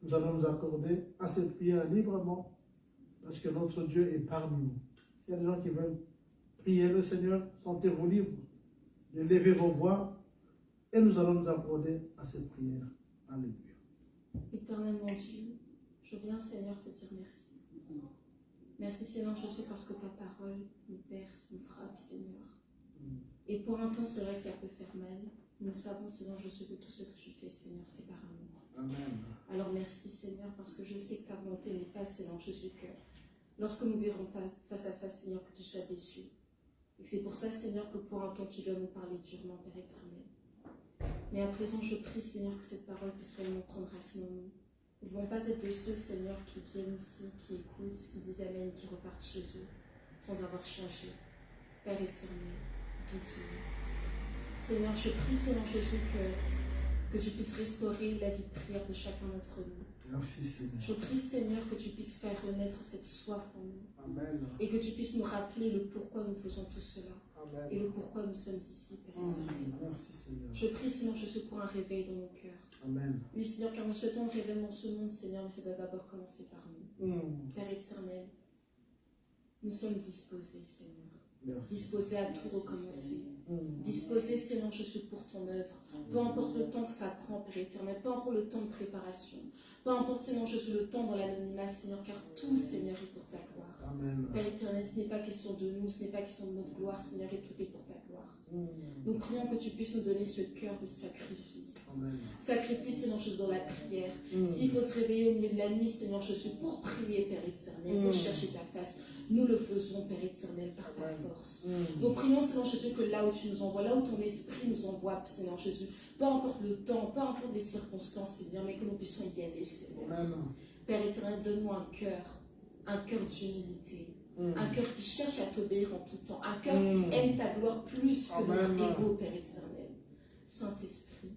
nous allons nous accorder à cette prière librement parce que notre Dieu est parmi nous. S'il y a des gens qui veulent prier le Seigneur, sentez-vous libre de lever vos voix et nous allons nous accorder à cette prière. Alléluia. Éternel mon Dieu, je viens Seigneur te dire merci. Merci Seigneur Jésus parce que ta parole nous perce, nous frappe Seigneur. Et pour un temps c'est vrai que ça peut faire mal. Nous savons Seigneur Jésus que tout ce que tu fais Seigneur c'est par amour. Amen. Alors merci Seigneur parce que je sais que ta volonté n'est pas Seigneur Jésus que lorsque nous verrons face à face Seigneur que tu sois déçu. Et c'est pour ça Seigneur que pour un temps tu dois nous parler durement Père éternel. Mais à présent je prie Seigneur que cette parole puisse réellement prendre racine en nous. Nous ne voulons pas être de ceux Seigneur qui viennent ici, qui écoutent, qui disent Amen et qui repartent chez eux sans avoir changé. Père éternel, guide-nous. Seigneur, je prie Seigneur Jésus que tu puisses restaurer la vie de prière de chacun d'entre nous. Merci Seigneur. Je prie Seigneur que tu puisses faire renaître cette soif en nous. Amen. Et que tu puisses nous rappeler le pourquoi nous faisons tout cela. Amen. Et le pourquoi nous sommes ici, Père éternel. Merci Seigneur. Je prie Seigneur Jésus pour un réveil dans nos cœurs. Amen. Oui Seigneur, car nous souhaitons un réveil dans ce monde Seigneur, mais ça doit d'abord commencer par nous. Père éternel, nous sommes disposés Seigneur. Merci. Disposés à tout recommencer. Disposés Seigneur Jésus pour ton œuvre. Peu importe le temps que ça prend, Père éternel, peu importe le temps de préparation, peu importe Seigneur Jésus le temps dans l'anonymat Seigneur, car tout Seigneur est pour ta gloire. Amen. Père éternel, ce n'est pas question de nous, ce n'est pas question de notre gloire Seigneur, et tout est pour ta gloire. Nous prions que tu puisses nous donner ce cœur de sacrifice. Amen. Sacrifice, Seigneur Jésus, dans la prière. S'il faut se réveiller au milieu de la nuit, Seigneur Jésus, pour prier, Père éternel, pour chercher ta face, nous le faisons, Père éternel, par ta force. Nous prions, Seigneur Jésus, que là où tu nous envoies, là où ton esprit nous envoie, Seigneur Jésus, peu importe le temps, peu importe les circonstances, Seigneur, mais que nous puissions y aller, Seigneur. Père éternel, donne-nous un cœur d'humilité. Un cœur qui cherche à t'obéir en tout temps. Un cœur qui aime ta gloire plus que notre ego, Père éternel. Saint-Esprit,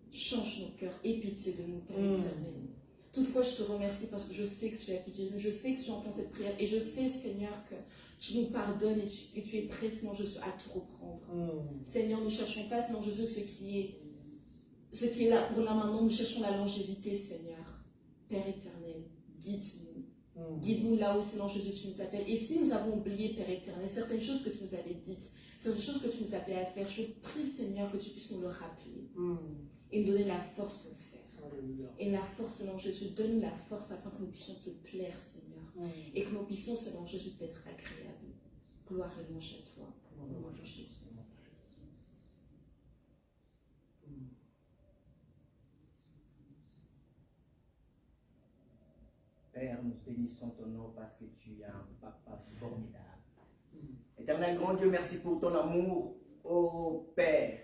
change nos cœurs. Aie pitié de nous, Père éternel. Toutefois, je te remercie parce que je sais que tu as pitié de nous. Je sais que tu entends cette prière. Et je sais, Seigneur, que tu nous pardonnes et tu es prêt, Seigneur Jésus, à tout reprendre. Seigneur, nous ne cherchons pas, Seigneur Jésus, ce qui est là pour là maintenant. Nous cherchons la longévité, Seigneur. Père éternel, guide-nous. Guide-nous là où, Seigneur Jésus, tu nous appelles. Et si nous avons oublié, Père éternel, certaines choses que tu nous avais dites, certaines choses que tu nous appelais à faire, je prie, Seigneur, que tu puisses nous le rappeler et nous donner la force de le faire. Et la force, Seigneur Jésus, donne la force afin que nous puissions te plaire, Seigneur. Et que nous puissions, Seigneur Jésus, t'être agréable. Gloire et louange à toi. Au nom de Jésus. Père, nous bénissons ton nom parce que tu es un papa formidable. Éternel grand Dieu, merci pour ton amour, ô Père.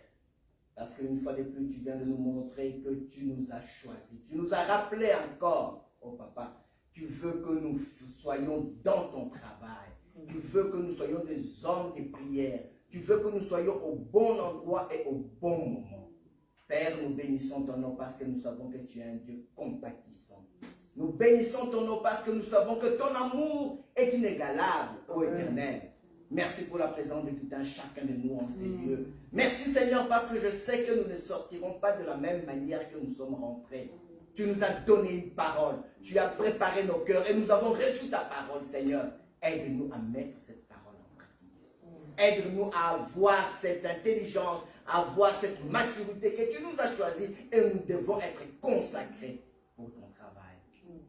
Parce qu'une fois de plus, tu viens de nous montrer que tu nous as choisis. Tu nous as rappelé encore, ô Papa, tu veux que nous soyons dans ton travail. Tu veux que nous soyons des hommes de prière. Tu veux que nous soyons au bon endroit et au bon moment. Père, nous bénissons ton nom parce que nous savons que tu es un Dieu compatissant. Nous bénissons ton nom parce que nous savons que ton amour est inégalable, ô Éternel. Merci pour la présence de tout un chacun de nous en ces lieux. Merci Seigneur parce que je sais que nous ne sortirons pas de la même manière que nous sommes rentrés. Tu nous as donné une parole. Tu as préparé nos cœurs et nous avons reçu ta parole, Seigneur. Aide-nous à mettre cette parole en pratique. Aide-nous à avoir cette intelligence, à avoir cette maturité que tu nous as choisie et nous devons être consacrés pour ton travail.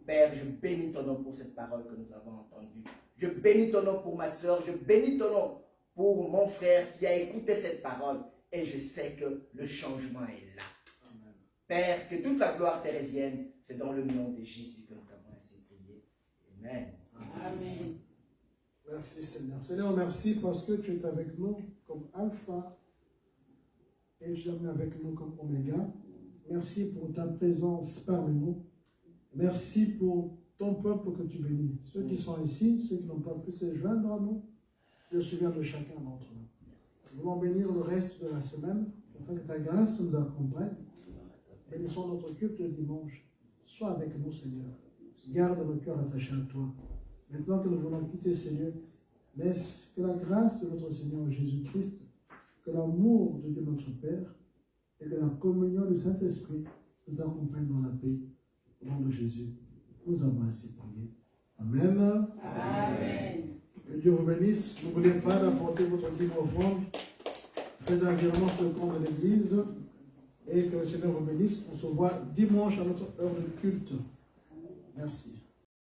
Père, je bénis ton nom pour cette parole que nous avons entendue. Je bénis ton nom pour ma soeur, je bénis ton nom pour mon frère qui a écouté cette parole et je sais que le changement est là. Amen. Père, que toute la gloire te revienne, c'est dans le nom de Jésus que nous avons ainsi prié. Amen. Amen. Merci Seigneur. Seigneur, merci parce que tu es avec nous comme Alpha et tu es avec nous comme Oméga. Merci pour ta présence parmi nous. Merci pour ton peuple que tu bénis. Ceux qui sont ici, ceux qui n'ont pas pu se joindre à nous, je me souviens de chacun d'entre nous. Nous voulons bénir le reste de la semaine, afin que ta grâce nous accompagne. Bénissons notre culte le dimanche. Sois avec nous, Seigneur. Garde nos cœurs attachés à toi. Maintenant que nous voulons quitter ce lieu, laisse que la grâce de notre Seigneur Jésus-Christ, que l'amour de Dieu notre Père et que la communion du Saint-Esprit nous accompagnent dans la paix. Au nom de Jésus, nous avons ainsi prié. Amen. Amen. Que Dieu vous bénisse. N'oubliez pas d'apporter votre livre offrande. Faites environnement sur le compte de l'Église. Et que le Seigneur vous bénisse. On se voit dimanche à notre heure de culte. Merci.